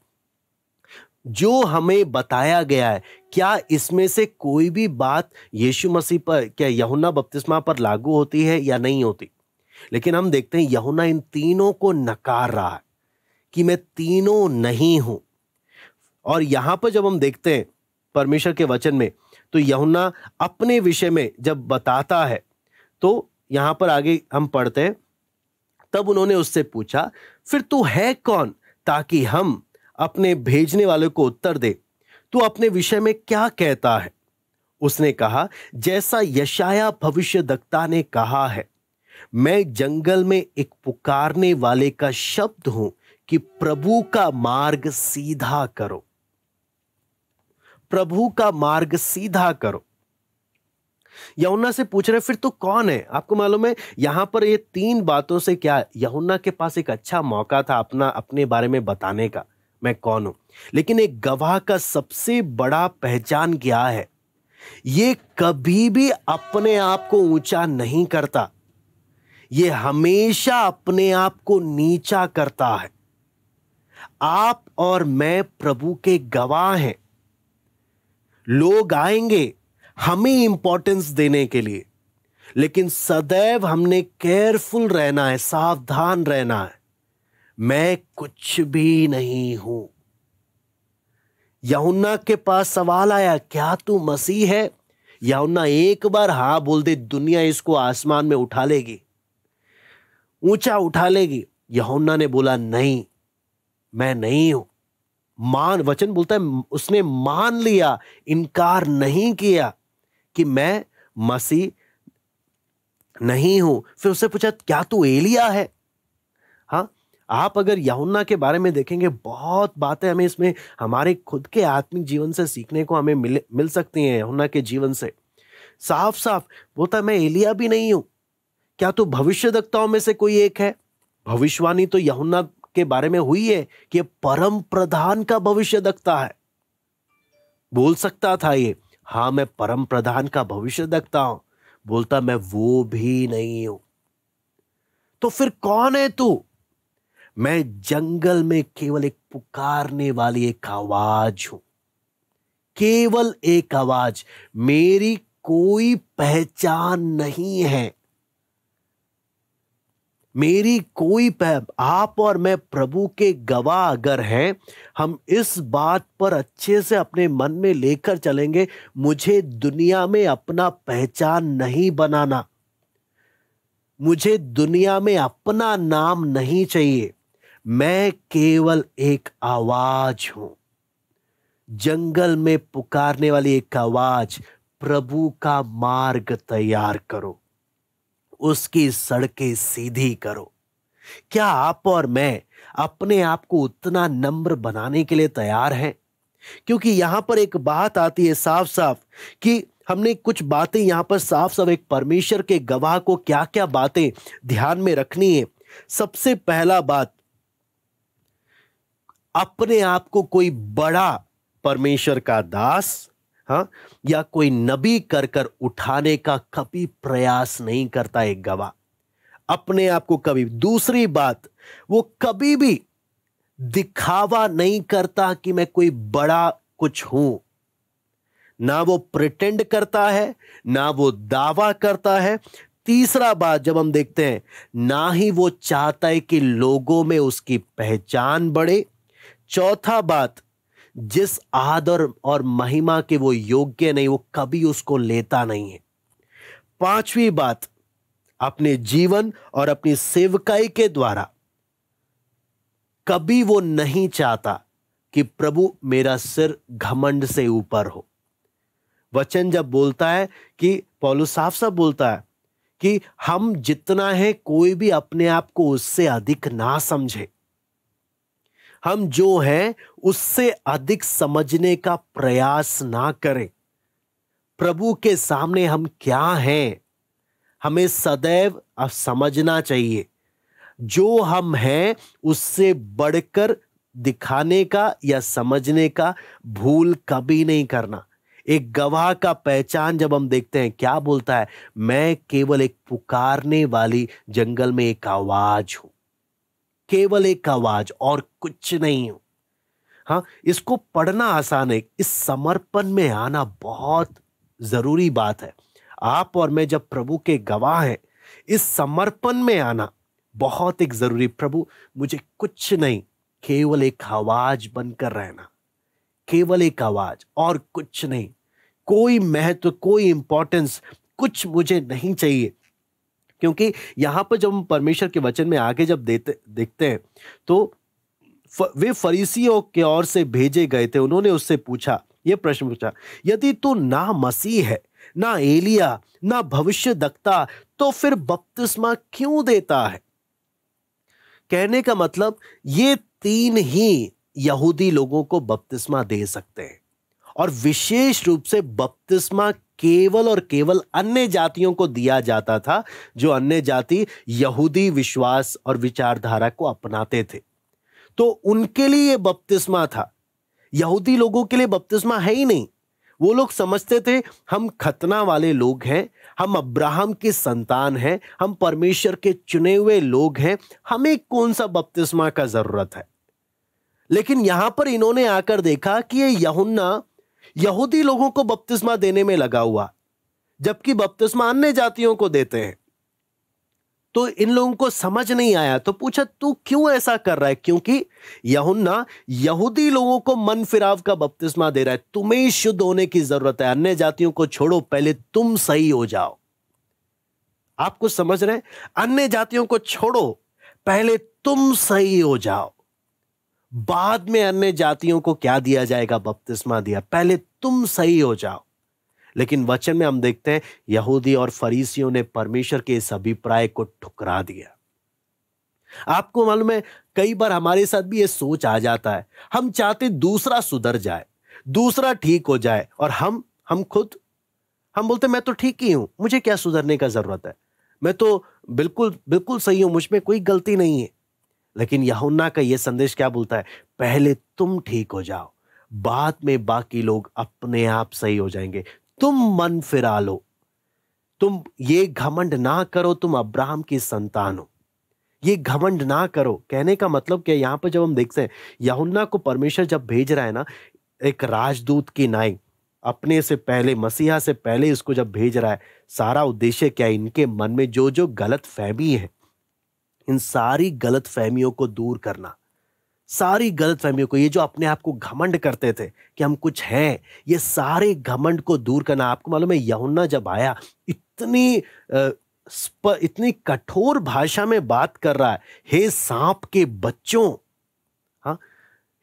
जो हमें बताया गया है क्या इसमें से कोई भी बात यीशु मसीह पर, क्या यूहन्ना बपतिस्मा पर लागू होती है या नहीं होती? लेकिन हम देखते हैं यूहन्ना इन तीनों को नकार रहा है कि मैं तीनों नहीं हूं। और यहां पर जब हम देखते हैं परमेश्वर के वचन में, तो यूहन्ना अपने विषय में जब बताता है तो यहां पर आगे हम पढ़ते हैं, तब उन्होंने उससे पूछा फिर तू है कौन, ताकि हम अपने भेजने वाले को उत्तर दे। तू अपने विषय में क्या कहता है? उसने कहा, जैसा यशाया भविष्यद्वक्ता ने कहा है, मैं जंगल में एक पुकारने वाले का शब्द हूं कि प्रभु का मार्ग सीधा करो। प्रभु का मार्ग सीधा करो। यूहन्ना से पूछ रहे, फिर तू कौन है? आपको मालूम है यहां पर ये 3 बातों से क्या, यूहन्ना के पास एक अच्छा मौका था अपने बारे में बताने का, मैं कौन हूं। लेकिन एक गवाह का सबसे बड़ा पहचान क्या है? ये कभी भी अपने आप को ऊंचा नहीं करता, ये हमेशा अपने आप को नीचा करता है। आप और मैं प्रभु के गवाह हैं। लोग आएंगे हमें इंपॉर्टेंस देने के लिए, लेकिन सदैव हमने केयरफुल रहना है, सावधान रहना है। मैं कुछ भी नहीं हूं। यूहन्ना के पास सवाल आया, क्या तू मसीह है? यूहन्ना एक बार हां बोल दे, दुनिया इसको आसमान में उठा लेगी, ऊंचा उठा लेगी। यूहन्ना ने बोला, नहीं, मैं नहीं हूं। वचन बोलता है उसने मान लिया, इनकार नहीं किया कि मैं मसीह नहीं हूं। फिर उससे पूछा, क्या तू एलिया है? हाँ, आप अगर यूहन्ना के बारे में देखेंगे, बहुत बातें हमें इसमें हमारे खुद के आत्मिक जीवन से सीखने को हमें मिल सकती हैं। यूहन्ना के जीवन से साफ साफ बोलता है, मैं एलिया भी नहीं हूं। क्या तू भविष्यद्वक्ताओं में से कोई एक है? भविष्यवाणी तो यूहन्ना के बारे में हुई है कि परम प्रधान का भविष्यद्वक्ता है। बोल सकता था ये, हाँ मैं परम प्रधान का भविष्यद्वक्ता हूं। बोलता, मैं वो भी नहीं हूं। तो फिर कौन है तू? मैं जंगल में केवल एक पुकारने वाली एक आवाज हूं, केवल एक आवाज। मेरी कोई पहचान नहीं है, मेरी कोई आप और मैं प्रभु के गवाह अगर हैं, हम इस बात पर अच्छे से अपने मन में लेकर चलेंगे, मुझे दुनिया में अपना पहचान नहीं बनाना, मुझे दुनिया में अपना नाम नहीं चाहिए। मैं केवल एक आवाज हूं, जंगल में पुकारने वाली एक आवाज। प्रभु का मार्ग तैयार करो, उसकी सड़कें सीधी करो। क्या आप और मैं अपने आप को उतना नम्र बनाने के लिए तैयार हैं? क्योंकि यहां पर एक बात आती है साफ साफ कि हमने कुछ बातें यहां पर साफ साफ एक परमेश्वर के गवाह को क्या क्या बातें ध्यान में रखनी है। सबसे पहला बात, अपने आप को कोई बड़ा परमेश्वर का दास, हाँ, या कोई नबी कर कर उठाने का कभी प्रयास नहीं करता एक गवाह, अपने आप को कभी। दूसरी बात, वो कभी भी दिखावा नहीं करता कि मैं कोई बड़ा कुछ हूं। ना वो प्रिटेंड करता है, ना वो दावा करता है। तीसरा बात जब हम देखते हैं, ना ही वो चाहता है कि लोगों में उसकी पहचान बढ़े। चौथा बात, जिस आदर और महिमा के वो योग्य नहीं, वो कभी उसको लेता नहीं है। पांचवी बात, अपने जीवन और अपनी सेवकाई के द्वारा कभी वो नहीं चाहता कि प्रभु मेरा सिर घमंड से ऊपर हो। वचन जब बोलता है कि पौलुस साफ साफ बोलता है कि हम जितना है कोई भी अपने आप को उससे अधिक ना समझे, हम जो हैं उससे अधिक समझने का प्रयास ना करें। प्रभु के सामने हम क्या हैं, हमें सदैव समझना चाहिए। जो हम हैं उससे बढ़कर दिखाने का या समझने का भूल कभी नहीं करना। एक गवाह का पहचान जब हम देखते हैं, क्या बोलता है? मैं केवल एक पुकारने वाली जंगल में एक आवाज हूं, केवल एक आवाज और कुछ नहीं हूं। हाँ, इसको पढ़ना आसान है, इस समर्पण में आना बहुत जरूरी बात है। आप और मैं जब प्रभु के गवाह हैं, इस समर्पण में आना बहुत एक जरूरी। प्रभु मुझे कुछ नहीं, केवल एक आवाज बनकर रहना, केवल एक आवाज और कुछ नहीं। कोई महत्व, कोई इंपॉर्टेंस कुछ मुझे नहीं चाहिए। क्योंकि यहां पर जब हम परमेश्वर के वचन में आगे जब देखते हैं, तो वे फरीसियों की ओर से भेजे गए थे। उन्होंने उससे पूछा, ये प्रश्न पूछा, यदि तू ना मसीह है, ना एलिया, ना भविष्यद्वक्ता, तो फिर बपतिस्मा क्यों देता है? कहने का मतलब ये तीन ही यहूदी लोगों को बपतिस्मा दे सकते हैं, और विशेष रूप से बपतिस्मा केवल और केवल अन्य जातियों को दिया जाता था, जो अन्य जाति यहूदी विश्वास और विचारधारा को अपनाते थे। तो उनके लिए ये बपतिस्मा था। यहूदी लोगों के लिए बपतिस्मा है ही नहीं। वो लोग समझते थे हम खतना वाले लोग हैं, हम अब्राहम की संतान हैं, हम परमेश्वर के चुने हुए लोग हैं, हमें कौन सा बपतिस्मा का जरूरत है। लेकिन यहां पर इन्होंने आकर देखा कि ये यूहन्ना यहूदी लोगों को बपतिस्मा देने में लगा हुआ, जबकि बपतिस्मा अन्य जातियों को देते हैं। तो इन लोगों को समझ नहीं आया, तो पूछा तू क्यों ऐसा कर रहा है? क्योंकि यूहन्ना यहूदी लोगों को मन फिराव का बपतिस्मा दे रहा है। तुम्हें शुद्ध होने की जरूरत है, अन्य जातियों को छोड़ो, पहले तुम सही हो जाओ। आप कुछ समझ रहे हैं? अन्य जातियों को छोड़ो, पहले तुम सही हो जाओ, बाद में अन्य जातियों को क्या दिया जाएगा? बपतिस्मा दिया, पहले तुम सही हो जाओ। लेकिन वचन में हम देखते हैं यहूदी और फरीसियों ने परमेश्वर के इस अभिप्राय को ठुकरा दिया। आपको मालूम है, कई बार हमारे साथ भी ये सोच आ जाता है, हम चाहते दूसरा सुधर जाए, दूसरा ठीक हो जाए, और हम खुद हम बोलते मैं तो ठीक ही हूं, मुझे क्या सुधरने का जरूरत है, मैं तो बिल्कुल बिल्कुल सही हूं, मुझ में कोई गलती नहीं है। लेकिन यूहन्ना का यह संदेश क्या बोलता है? पहले तुम ठीक हो जाओ, बाद में बाकी लोग अपने आप सही हो जाएंगे। तुम मन फिरा लो, तुम ये घमंड ना करो तुम अब्राहम की संतान हो, ये घमंड ना करो। कहने का मतलब क्या? यहां पर जब हम देखते हैं यूहन्ना को परमेश्वर जब भेज रहा है ना, एक राजदूत की नाई, अपने से पहले, मसीहा से पहले इसको जब भेज रहा है, सारा उद्देश्य क्या है? इनके मन में जो जो गलत फहमी है, इन सारी गलत फहमियों को दूर करना, सारी गलत फहमियों को, ये जो अपने आप को घमंड करते थे कि हम कुछ हैं, ये सारे घमंड को दूर करना। आपको मालूम है यूहन्ना जब आया, इतनी कठोर भाषा में बात कर रहा है, हे सांप के बच्चों, हाँ,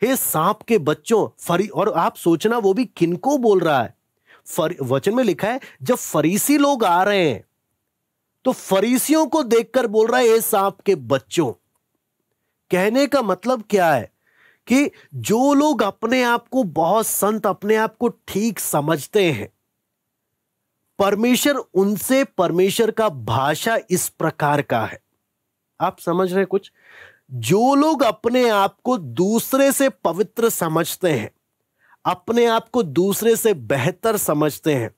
हे सांप के बच्चों। और आप सोचना वो भी किनको बोल रहा है? वचन में लिखा है जब फरीसी लोग आ रहे हैं तो फरीसियों को देखकर बोल रहा है हे सांप के बच्चों। कहने का मतलब क्या है? कि जो लोग अपने आप को बहुत संत, अपने आप को ठीक समझते हैं, परमेश्वर उनसे, परमेश्वर का भाषा इस प्रकार का है। आप समझ रहे हैं कुछ? जो लोग अपने आप को दूसरे से पवित्र समझते हैं, अपने आप को दूसरे से बेहतर समझते हैं,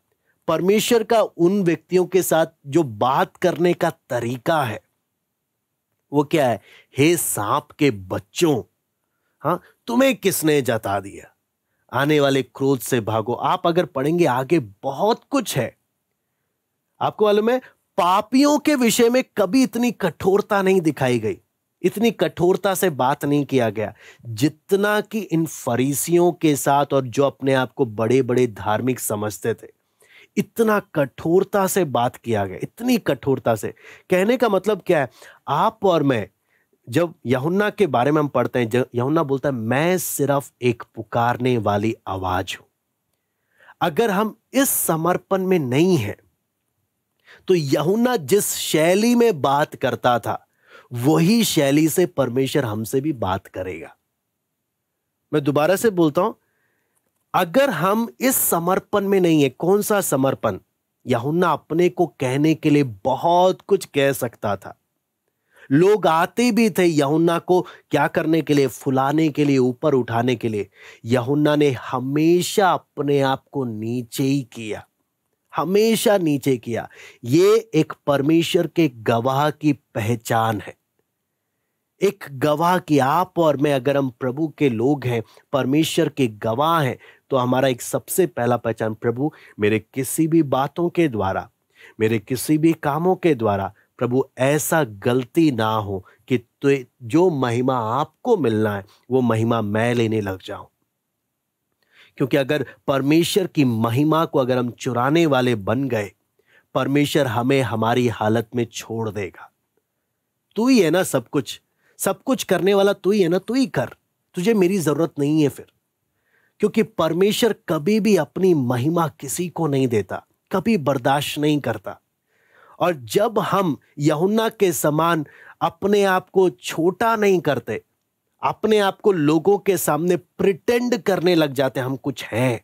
परमेश्वर का उन व्यक्तियों के साथ जो बात करने का तरीका है वो क्या है? हे सांप के बच्चों, हाँ, तुम्हें किसने जता दिया? आने वाले क्रोध से भागो। आप अगर पढ़ेंगे आगे बहुत कुछ है। आपको मालूम है पापियों के विषय में कभी इतनी कठोरता नहीं दिखाई गई, इतनी कठोरता से बात नहीं किया गया जितना कि इन फरीसियों के साथ, और जो अपने आप को बड़े बड़े धार्मिक समझते थे, इतना कठोरता से बात किया गया, इतनी कठोरता से। कहने का मतलब क्या है? आप और मैं जब यूहन्ना के बारे में हम पढ़ते हैं, यूहन्ना बोलता है मैं सिर्फ एक पुकारने वाली आवाज हूं। अगर हम इस समर्पण में नहीं हैं तो यूहन्ना जिस शैली में बात करता था वही शैली से परमेश्वर हमसे भी बात करेगा। मैं दोबारा से बोलता हूं, अगर हम इस समर्पण में नहीं है। कौन सा समर्पण? यूहन्ना अपने को कहने के लिए बहुत कुछ कह सकता था, लोग आते भी थे यूहन्ना को क्या करने के लिए? फुलाने के लिए, ऊपर उठाने के लिए। यूहन्ना ने हमेशा अपने आप को नीचे ही किया, हमेशा नीचे किया। ये एक परमेश्वर के गवाह की पहचान है, एक गवाह की। आप और मैं अगर हम प्रभु के लोग हैं, परमेश्वर के गवाह हैं, तो हमारा एक सबसे पहला पहचान, प्रभु मेरे किसी भी बातों के द्वारा, मेरे किसी भी कामों के द्वारा, प्रभु ऐसा गलती ना हो कि तो जो महिमा आपको मिलना है वो महिमा मैं लेने लग जाऊं। क्योंकि अगर परमेश्वर की महिमा को अगर हम चुराने वाले बन गए, परमेश्वर हमें हमारी हालत में छोड़ देगा। तू ही है ना सब कुछ, सब कुछ करने वाला तू ही है ना, तू ही कर, तुझे मेरी जरूरत नहीं है। फिर क्योंकि परमेश्वर कभी भी अपनी महिमा किसी को नहीं देता, कभी बर्दाश्त नहीं करता। और जब हम यूहन्ना के समान अपने आप को छोटा नहीं करते, अपने आप को लोगों के सामने प्रिटेंड करने लग जाते, हम कुछ हैं,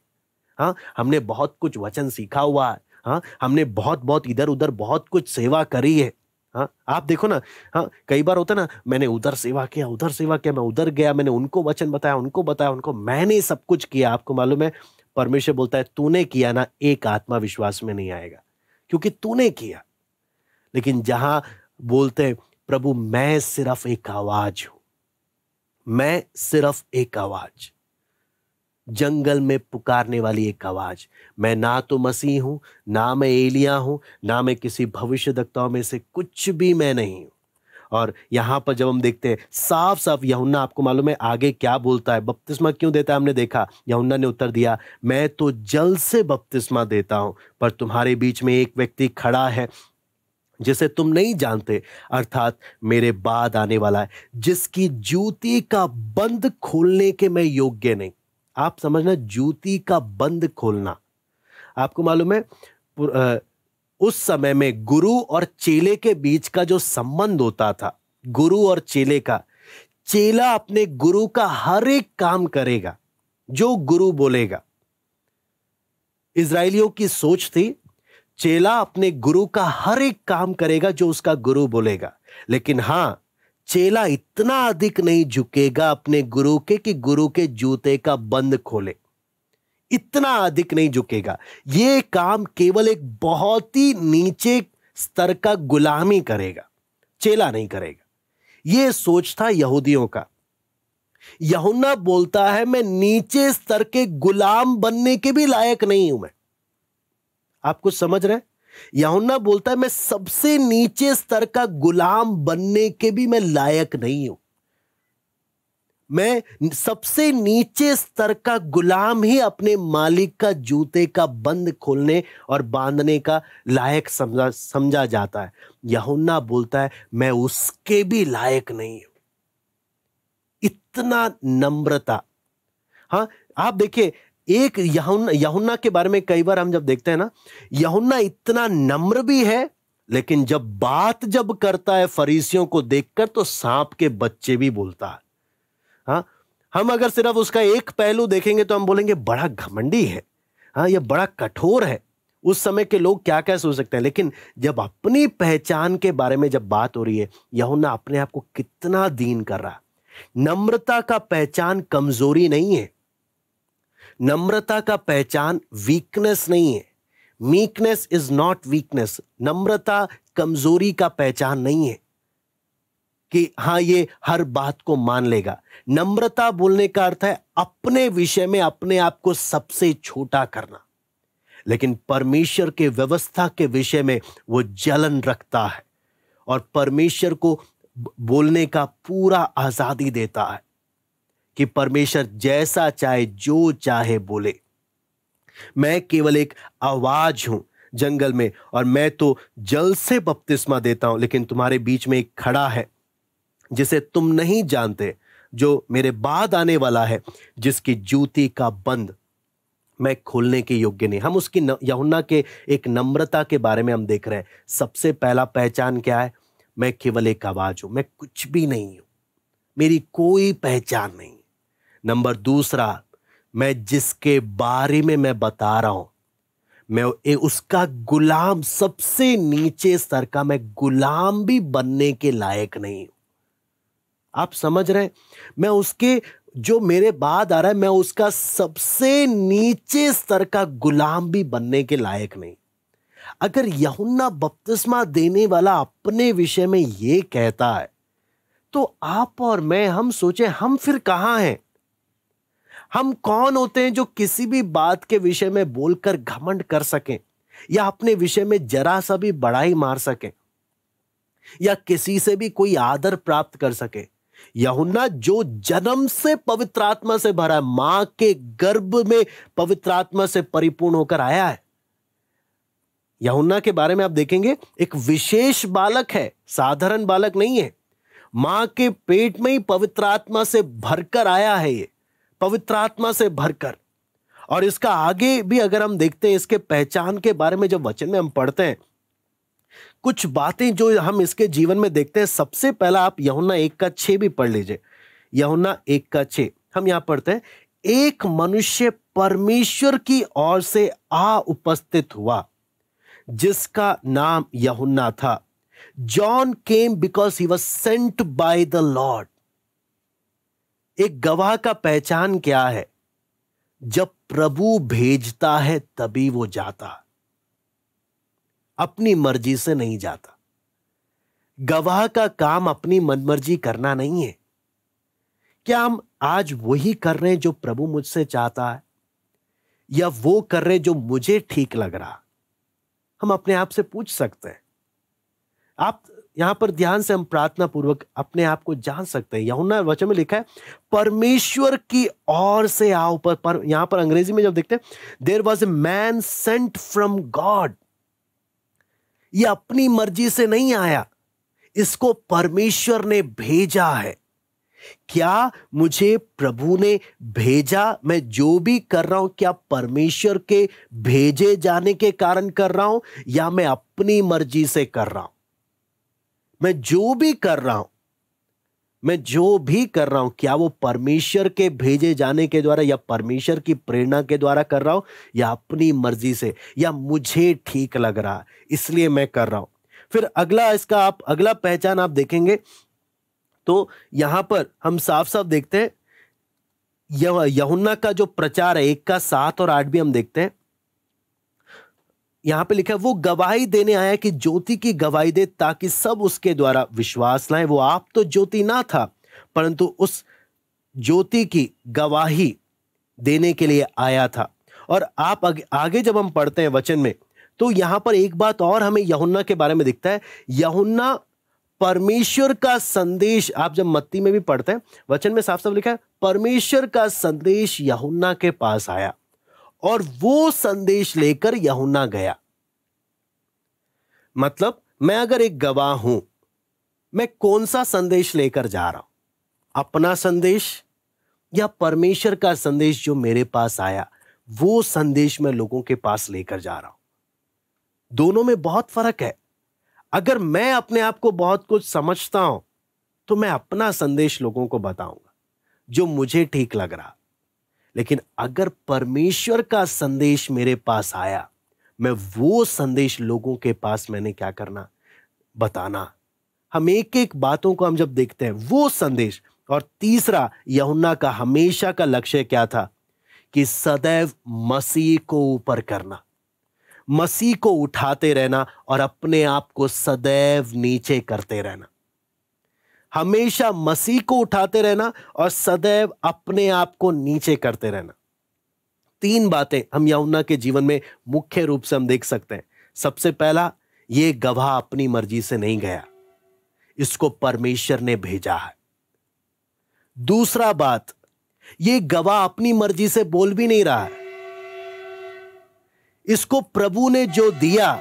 हाँ, हमने बहुत कुछ वचन सीखा हुआ है, हाँ, हमने बहुत बहुत इधर उधर बहुत कुछ सेवा करी है, हाँ, आप देखो ना, हाँ, कई बार होता ना, मैंने उधर सेवा किया, उधर सेवा किया, मैं उधर गया, मैंने उनको वचन बताया, उनको बताया, उनको, मैंने सब कुछ किया। आपको मालूम है, परमेश्वर बोलता है तूने किया ना, एक आत्मा विश्वास में नहीं आएगा, क्योंकि तूने किया। लेकिन जहां बोलते हैं प्रभु मैं सिर्फ एक आवाज हूं, मैं सिर्फ एक आवाज, जंगल में पुकारने वाली एक आवाज, मैं ना तो मसीह हूं, ना मैं एलिया हूं, ना मैं किसी भविष्यद्वक्ताओं में से कुछ भी मैं नहीं हूं। और यहां पर जब हम देखते हैं साफ साफ यूहन्ना, आपको मालूम है आगे क्या बोलता है, बपतिस्मा क्यों देता है, हमने देखा, यूहन्ना ने उत्तर दिया, मैं तो जल से बपतिस्मा देता हूं, पर तुम्हारे बीच में एक व्यक्ति खड़ा है जिसे तुम नहीं जानते, अर्थात मेरे बाद आने वाला है, जिसकी जूती का बंद खोलने के मैं योग्य नहीं। आप समझना, जूती का बंद खोलना। आपको मालूम है उस समय में गुरु और चेले के बीच का जो संबंध होता था, गुरु और चेले का, चेला अपने गुरु का हर एक काम करेगा जो गुरु बोलेगा। इजरायलियों की सोच थी चेला अपने गुरु का हर एक काम करेगा जो उसका गुरु बोलेगा, लेकिन हां, चेला इतना अधिक नहीं झुकेगा अपने गुरु के कि गुरु के जूते का बंद खोले, इतना अधिक नहीं झुकेगा। यह काम केवल एक बहुत ही नीचे स्तर का गुलामी करेगा, चेला नहीं करेगा। यह सोच था यहूदियों का। यूहन्ना बोलता है मैं नीचे स्तर के गुलाम बनने के भी लायक नहीं हूं। मैं, आप कुछ समझ रहे हैं? यूहन्ना बोलता है मैं सबसे नीचे स्तर का गुलाम बनने के भी मैं लायक नहीं हूं। मैं सबसे नीचे स्तर का गुलाम ही अपने मालिक का जूते का बंद खोलने और बांधने का लायक समझा जाता है। यूहन्ना बोलता है मैं उसके भी लायक नहीं हूं। इतना नम्रता। हाँ, आप देखिए, एक यूहन्ना के बारे में कई बार हम जब देखते हैं ना, यूहन्ना इतना नम्र भी है, लेकिन जब करता है फरीसियों को देखकर तो सांप के बच्चे भी बोलता है। हाँ, हम अगर सिर्फ उसका एक पहलू देखेंगे तो हम बोलेंगे बड़ा घमंडी है, हाँ, यह बड़ा कठोर है। उस समय के लोग क्या क्या सोच सकते हैं, लेकिन जब अपनी पहचान के बारे में जब बात हो रही है, यूहन्ना अपने आप को कितना दीन कर रहा है। नम्रता का पहचान कमजोरी नहीं है, नम्रता का पहचान वीकनेस नहीं है। Meekness is not weakness. नम्रता कमजोरी का पहचान नहीं है कि हां ये हर बात को मान लेगा। नम्रता बोलने का अर्थ है अपने विषय में अपने आप को सबसे छोटा करना, लेकिन परमेश्वर के व्यवस्था के विषय में वो जलन रखता है और परमेश्वर को बोलने का पूरा आजादी देता है कि परमेश्वर जैसा चाहे जो चाहे बोले। मैं केवल एक आवाज हूं जंगल में, और मैं तो जल से बपतिस्मा देता हूं, लेकिन तुम्हारे बीच में एक खड़ा है जिसे तुम नहीं जानते, जो मेरे बाद आने वाला है, जिसकी जूती का बंद मैं खोलने के योग्य नहीं। हम उसकी यूहन्ना के एक नम्रता के बारे में हम देख रहे हैं। सबसे पहला पहचान क्या है? मैं केवल एक आवाज हूं, मैं कुछ भी नहीं हूं, मेरी कोई पहचान नहीं। नंबर दूसरा, मैं जिसके बारे में मैं बता रहा हूं, मैं उसका गुलाम, सबसे नीचे स्तर का मैं गुलाम भी बनने के लायक नहीं हूं। आप समझ रहे हैं? मैं उसके, जो मेरे बाद आ रहा है, मैं उसका सबसे नीचे स्तर का गुलाम भी बनने के लायक नहीं। अगर यूहन्ना बपतिस्मा देने वाला अपने विषय में यह कहता है, तो आप और मैं, हम सोचे हम फिर कहां हैं? हम कौन होते हैं जो किसी भी बात के विषय में बोलकर घमंड कर सकें, या अपने विषय में जरा सा भी बड़ाई मार सकें, या किसी से भी कोई आदर प्राप्त कर सके? यूहन्ना जो जन्म से पवित्र आत्मा से भरा है, मां के गर्भ में पवित्र आत्मा से परिपूर्ण होकर आया है। यूहन्ना के बारे में आप देखेंगे, एक विशेष बालक है, साधारण बालक नहीं है। मां के पेट में ही पवित्र आत्मा से भरकर आया है, ये पवित्र आत्मा से भरकर। और इसका आगे भी अगर हम देखते हैं, इसके पहचान के बारे में जब वचन में हम पढ़ते हैं, कुछ बातें जो हम इसके जीवन में देखते हैं। सबसे पहला आप यूहन्ना 1:6 भी पढ़ लीजिए। यूहन्ना 1:6 हम यहां पढ़ते हैं, एक मनुष्य परमेश्वर की ओर से आ उपस्थित हुआ जिसका नाम यूहन्ना था। John came because he was sent by the Lord. एक गवाह का पहचान क्या है? जब प्रभु भेजता है तभी वो जाता, अपनी मर्जी से नहीं जाता। गवाह का काम अपनी मनमर्जी करना नहीं है। क्या हम आज वही कर रहे हैं जो प्रभु मुझसे चाहता है, या वो कर रहे हैं जो मुझे ठीक लग रहा? हम अपने आप से पूछ सकते हैं। आप यहां पर ध्यान से हम प्रार्थना पूर्वक अपने आप को जान सकते हैं। यूहन्ना वचन में लिखा है परमेश्वर की ओर से आओ, पर यहां पर अंग्रेजी में जब देखते हैं, there was a man sent from God. ये अपनी मर्जी से नहीं आया, इसको परमेश्वर ने भेजा है। क्या मुझे प्रभु ने भेजा? मैं जो भी कर रहा हूं, क्या परमेश्वर के भेजे जाने के कारण कर रहा हूं, या मैं अपनी मर्जी से कर रहा हूं? मैं जो भी कर रहा हूं, क्या वो परमेश्वर के भेजे जाने के द्वारा या परमेश्वर की प्रेरणा के द्वारा कर रहा हूं, या अपनी मर्जी से, या मुझे ठीक लग रहा इसलिए मैं कर रहा हूं? फिर अगला इसका आप अगला पहचान आप देखेंगे तो यहां पर हम साफ साफ देखते हैं यूहन्ना का जो प्रचार है, 1:7 और 8 भी हम देखते हैं। यहां पे लिखा है वो गवाही देने आया कि ज्योति की गवाही दे ताकि सब उसके द्वारा विश्वास लाएं। वो आप तो ज्योति ना था, परंतु उस ज्योति की गवाही देने के लिए आया था। और आप आगे जब हम पढ़ते हैं वचन में, तो यहां पर एक बात और हमें यूहन्ना के बारे में दिखता है। यूहन्ना परमेश्वर का संदेश, आप जब मत्ती में भी पढ़ते हैं, वचन में साफ साफ लिखा है परमेश्वर का संदेश यूहन्ना के पास आया और वो संदेश लेकर यूहन्ना गया। मतलब मैं अगर एक गवाह हूं, मैं कौन सा संदेश लेकर जा रहा हूं? अपना संदेश या परमेश्वर का संदेश जो मेरे पास आया, वो संदेश मैं लोगों के पास लेकर जा रहा हूं। दोनों में बहुत फर्क है। अगर मैं अपने आप को बहुत कुछ समझता हूं, तो मैं अपना संदेश लोगों को बताऊंगा जो मुझे ठीक लग रहा। लेकिन अगर परमेश्वर का संदेश मेरे पास आया, मैं वो संदेश लोगों के पास मैंने क्या करना? बताना। हम एक एक बातों को हम जब देखते हैं, वो संदेश। और तीसरा, यूहन्ना का हमेशा का लक्ष्य क्या था? कि सदैव मसीह को ऊपर करना, मसीह को उठाते रहना और अपने आप को सदैव नीचे करते रहना। हमेशा मसीह को उठाते रहना और सदैव अपने आप को नीचे करते रहना। 3 बातें हम यूहन्ना के जीवन में मुख्य रूप से हम देख सकते हैं। सबसे पहला, यह गवाह अपनी मर्जी से नहीं गया, इसको परमेश्वर ने भेजा है। दूसरा बात, यह गवाह अपनी मर्जी से बोल भी नहीं रहा है, इसको प्रभु ने जो दिया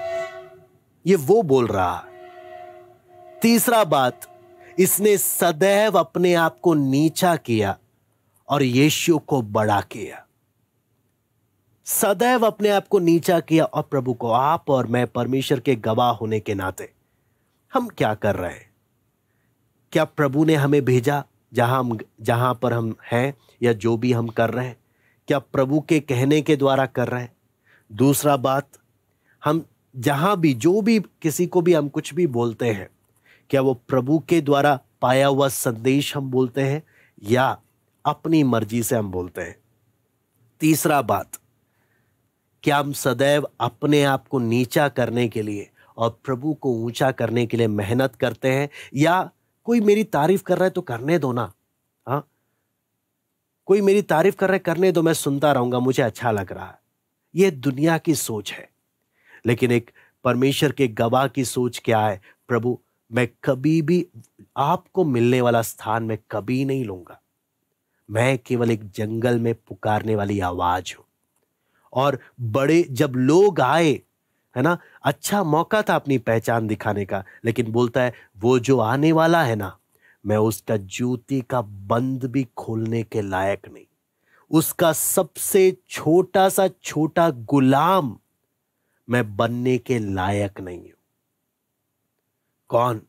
ये वो बोल रहा है। तीसरा बात, इसने सदैव अपने आप को नीचा किया और यीशु को बड़ा किया। सदैव अपने आप को नीचा किया और प्रभु को। आप और मैं परमेश्वर के गवाह होने के नाते हम क्या कर रहे हैं? क्या प्रभु ने हमें भेजा जहां पर हम हैं, या जो भी हम कर रहे हैं, क्या प्रभु के कहने के द्वारा कर रहे हैं? दूसरा बात, हम जहां भी जो भी किसी को भी हम कुछ भी बोलते हैं, क्या वो प्रभु के द्वारा पाया हुआ संदेश हम बोलते हैं या अपनी मर्जी से हम बोलते हैं? तीसरा बात, क्या हम सदैव अपने आप को नीचा करने के लिए और प्रभु को ऊंचा करने के लिए मेहनत करते हैं, या कोई मेरी तारीफ कर रहा है तो करने दो ना, हाँ, कोई मेरी तारीफ कर रहा है करने दो, मैं सुनता रहूंगा, मुझे अच्छा लग रहा है। यह दुनिया की सोच है। लेकिन एक परमेश्वर के गवाह की सोच क्या है? प्रभु, मैं कभी भी आपको मिलने वाला स्थान में कभी नहीं लूंगा। मैं केवल एक जंगल में पुकारने वाली आवाज हूं। और बड़े जब लोग आए, है ना, अच्छा मौका था अपनी पहचान दिखाने का, लेकिन बोलता है वो जो आने वाला है ना, मैं उसका जूती का बंद भी खोलने के लायक नहीं, उसका सबसे छोटा सा छोटा गुलाम मैं बनने के लायक नहीं हूं। कौन?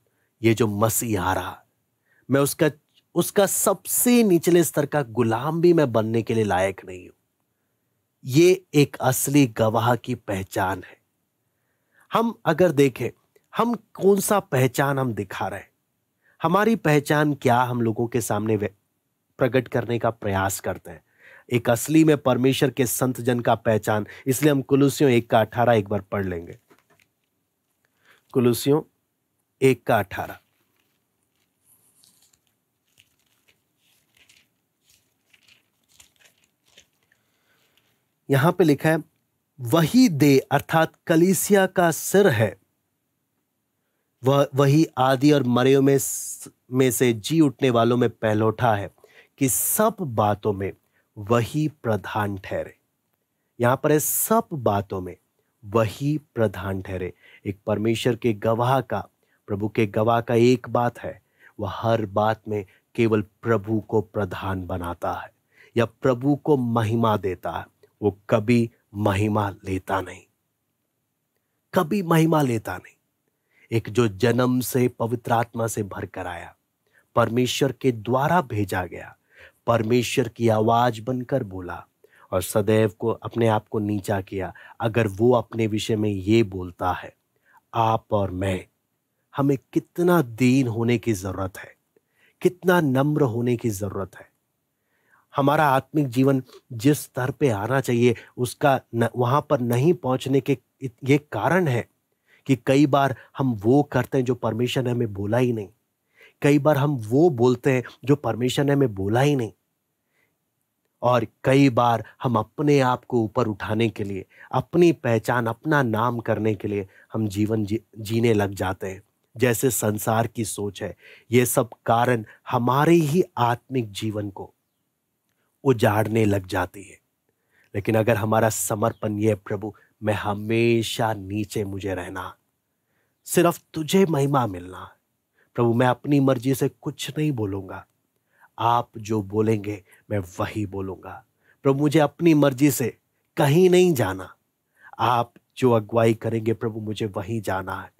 ये जो मसीह आ रहा, मैं उसका उसका सबसे निचले स्तर का गुलाम भी मैं बनने के लिए लायक नहीं हूं। ये एक असली गवाह की पहचान है। हम अगर देखें, हम कौन सा पहचान हम दिखा रहे हैं, हमारी पहचान क्या हम लोगों के सामने प्रकट करने का प्रयास करते हैं। एक असली में परमेश्वर के संत जन का पहचान, इसलिए हम कुलुस्सियों 1:18 एक बार पढ़ लेंगे। कुलुस्सियों 1:18। यहां पे लिखा है, वही दे अर्थात कलीसिया का सिर है, वही आदि और मरे में से जी उठने वालों में पहलौठा है कि सब बातों में वही प्रधान ठहरे। यहां पर है सब बातों में वही प्रधान ठहरे। एक परमेश्वर के गवाह का, प्रभु के गवाह का एक बात है, वह हर बात में केवल प्रभु को प्रधान बनाता है या प्रभु को महिमा देता है। वो कभी महिमा लेता नहीं, कभी महिमा लेता नहीं। एक जो जन्म से पवित्र आत्मा से भरकर आया, परमेश्वर के द्वारा भेजा गया, परमेश्वर की आवाज बनकर बोला और सदैव को अपने आप को नीचा किया। अगर वो अपने विषय में ये बोलता है, आप और मैं, हमें कितना दीन होने की जरूरत है, कितना नम्र होने की जरूरत है। हमारा आत्मिक जीवन जिस स्तर पे आना चाहिए उसका वहां पर नहीं पहुंचने के ये कारण है कि कई बार हम वो करते हैं जो परमेश्वर ने हमें बोला ही नहीं। कई बार हम वो बोलते हैं जो परमेश्वर ने हमें बोला ही नहीं। और कई बार हम अपने आप को ऊपर उठाने के लिए, अपनी पहचान, अपना नाम करने के लिए हम जीवन जीने लग जाते हैं जैसे संसार की सोच है। ये सब कारण हमारे ही आत्मिक जीवन को उजाड़ने लग जाती है। लेकिन अगर हमारा समर्पण ये, प्रभु मैं हमेशा नीचे मुझे रहना, सिर्फ तुझे महिमा मिलना, प्रभु मैं अपनी मर्जी से कुछ नहीं बोलूंगा, आप जो बोलेंगे मैं वही बोलूंगा। प्रभु मुझे अपनी मर्जी से कहीं नहीं जाना, आप जो अगुवाई करेंगे प्रभु मुझे वहीं जाना है।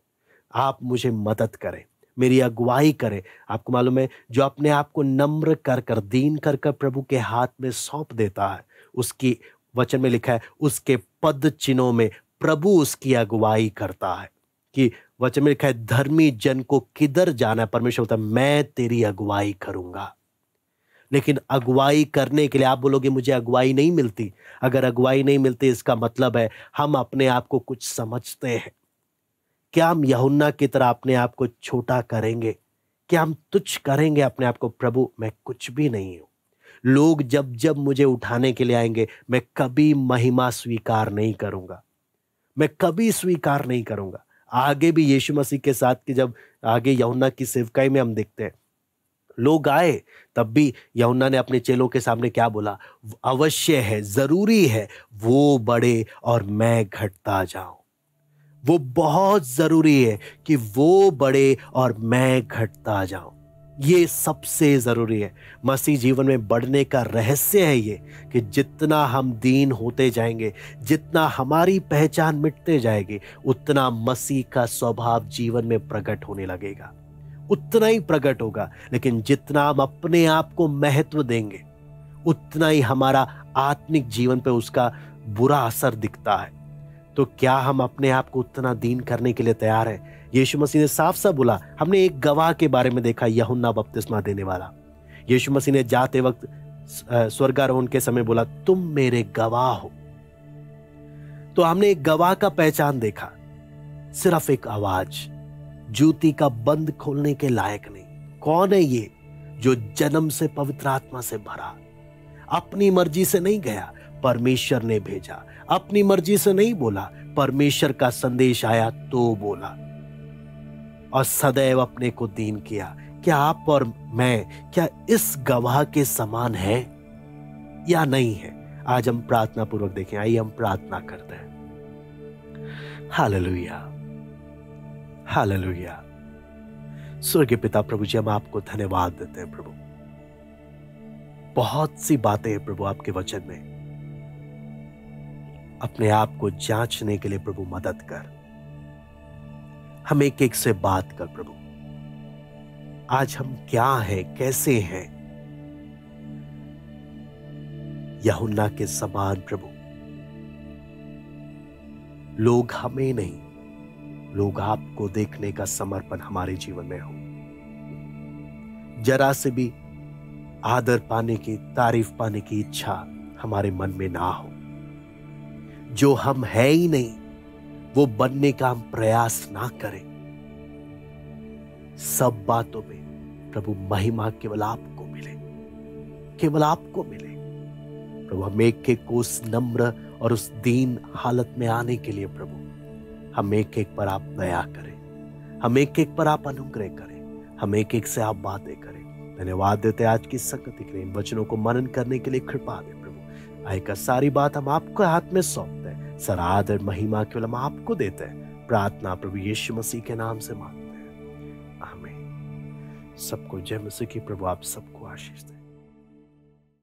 आप मुझे मदद करें, मेरी अगुवाई करें। आपको मालूम है, जो अपने आप को नम्र कर कर, दीन कर कर प्रभु के हाथ में सौंप देता है, उसकी वचन में लिखा है उसके पद चिन्हों में प्रभु उसकी अगुवाई करता है। कि वचन में लिखा है धर्मी जन को किधर जाना है, परमेश्वर होता है मैं तेरी अगुवाई करूंगा। लेकिन अगुवाई करने के लिए आप बोलोगे मुझे अगुवाई नहीं मिलती। अगर अगुवाई नहीं मिलती इसका मतलब है हम अपने आप को कुछ समझते हैं। क्या हम यूहन्ना की तरह अपने आप को छोटा करेंगे? क्या हम तुच्छ करेंगे अपने आप को? प्रभु मैं कुछ भी नहीं हूं। लोग जब जब मुझे उठाने के लिए आएंगे मैं कभी महिमा स्वीकार नहीं करूंगा, मैं कभी स्वीकार नहीं करूंगा। आगे भी यीशु मसीह के साथ कि जब आगे यूहन्ना की सेवकाई में हम देखते हैं, लोग आए तब भी यूहन्ना ने अपने चेलों के सामने क्या बोला? अवश्य है, जरूरी है वो बढ़े और मैं घटता जाऊं। वो बहुत जरूरी है कि वो बढ़े और मैं घटता जाऊं। ये सबसे जरूरी है। मसीह जीवन में बढ़ने का रहस्य है ये कि जितना हम दीन होते जाएंगे, जितना हमारी पहचान मिटते जाएगी, उतना मसीह का स्वभाव जीवन में प्रकट होने लगेगा, उतना ही प्रकट होगा। लेकिन जितना हम अपने आप को महत्व देंगे, उतना ही हमारा आत्मिक जीवन पे उसका बुरा असर दिखता है। तो क्या हम अपने आप को उतना दीन करने के लिए तैयार हैं? यीशु मसीह ने साफ साफ बोला। हमने एक गवाह के बारे में देखा, यूहन्ना बपतिस्मा देने वाला। यीशु मसीह ने जाते वक्त स्वर्गारोहण के समय बोला तुम मेरे गवाह हो। तो हमने एक गवाह का पहचान देखा, सिर्फ एक आवाज, जूती का बंद खोलने के लायक नहीं। कौन है ये? जो जन्म से पवित्र आत्मा से भरा, अपनी मर्जी से नहीं गया, परमेश्वर ने भेजा। अपनी मर्जी से नहीं बोला, परमेश्वर का संदेश आया तो बोला, और सदैव अपने को दीन किया। क्या आप और मैं क्या इस गवाह के समान है या नहीं है? आज हम प्रार्थना पूर्वक देखें। आइए हम प्रार्थना करते हैं। Hallelujah, hallelujah. स्वर्गीय पिता प्रभु जी, हम आपको धन्यवाद देते हैं प्रभु। बहुत सी बातें हैं प्रभु आपके वचन में। अपने आप को जांचने के लिए प्रभु मदद कर। हम एक एक से बात कर प्रभु। आज हम क्या हैं, कैसे हैं? यूहन्ना के समान प्रभु, लोग हमें नहीं, लोग आपको देखने का समर्पण हमारे जीवन में हो। जरा से भी आदर पाने की, तारीफ पाने की इच्छा हमारे मन में ना हो। जो हम है ही नहीं वो बनने का हम प्रयास ना करें। सब बातों में प्रभु महिमा केवल आपको मिले, केवल आपको मिले। प्रभु हम एक एक को उस नम्र और उस दीन हालत में आने के लिए प्रभु, हम एक एक पर आप दया करें, हम एक एक पर आप अनुग्रह करें, हम एक एक से आप बातें करें। धन्यवाद देते आज की संगति के लिए, इन वचनों को मनन करने के लिए कृपा दे प्रभु। आयकर सारी बात हम आपके हाथ में सौंपते हैं, सारा आदर महिमा केवल हम आपको देते हैं। प्रार्थना प्रभु यीशु मसीह के नाम से मांगते हैं, आमीन। सबको जय मसीह की। प्रभु आप सबको आशीष दे।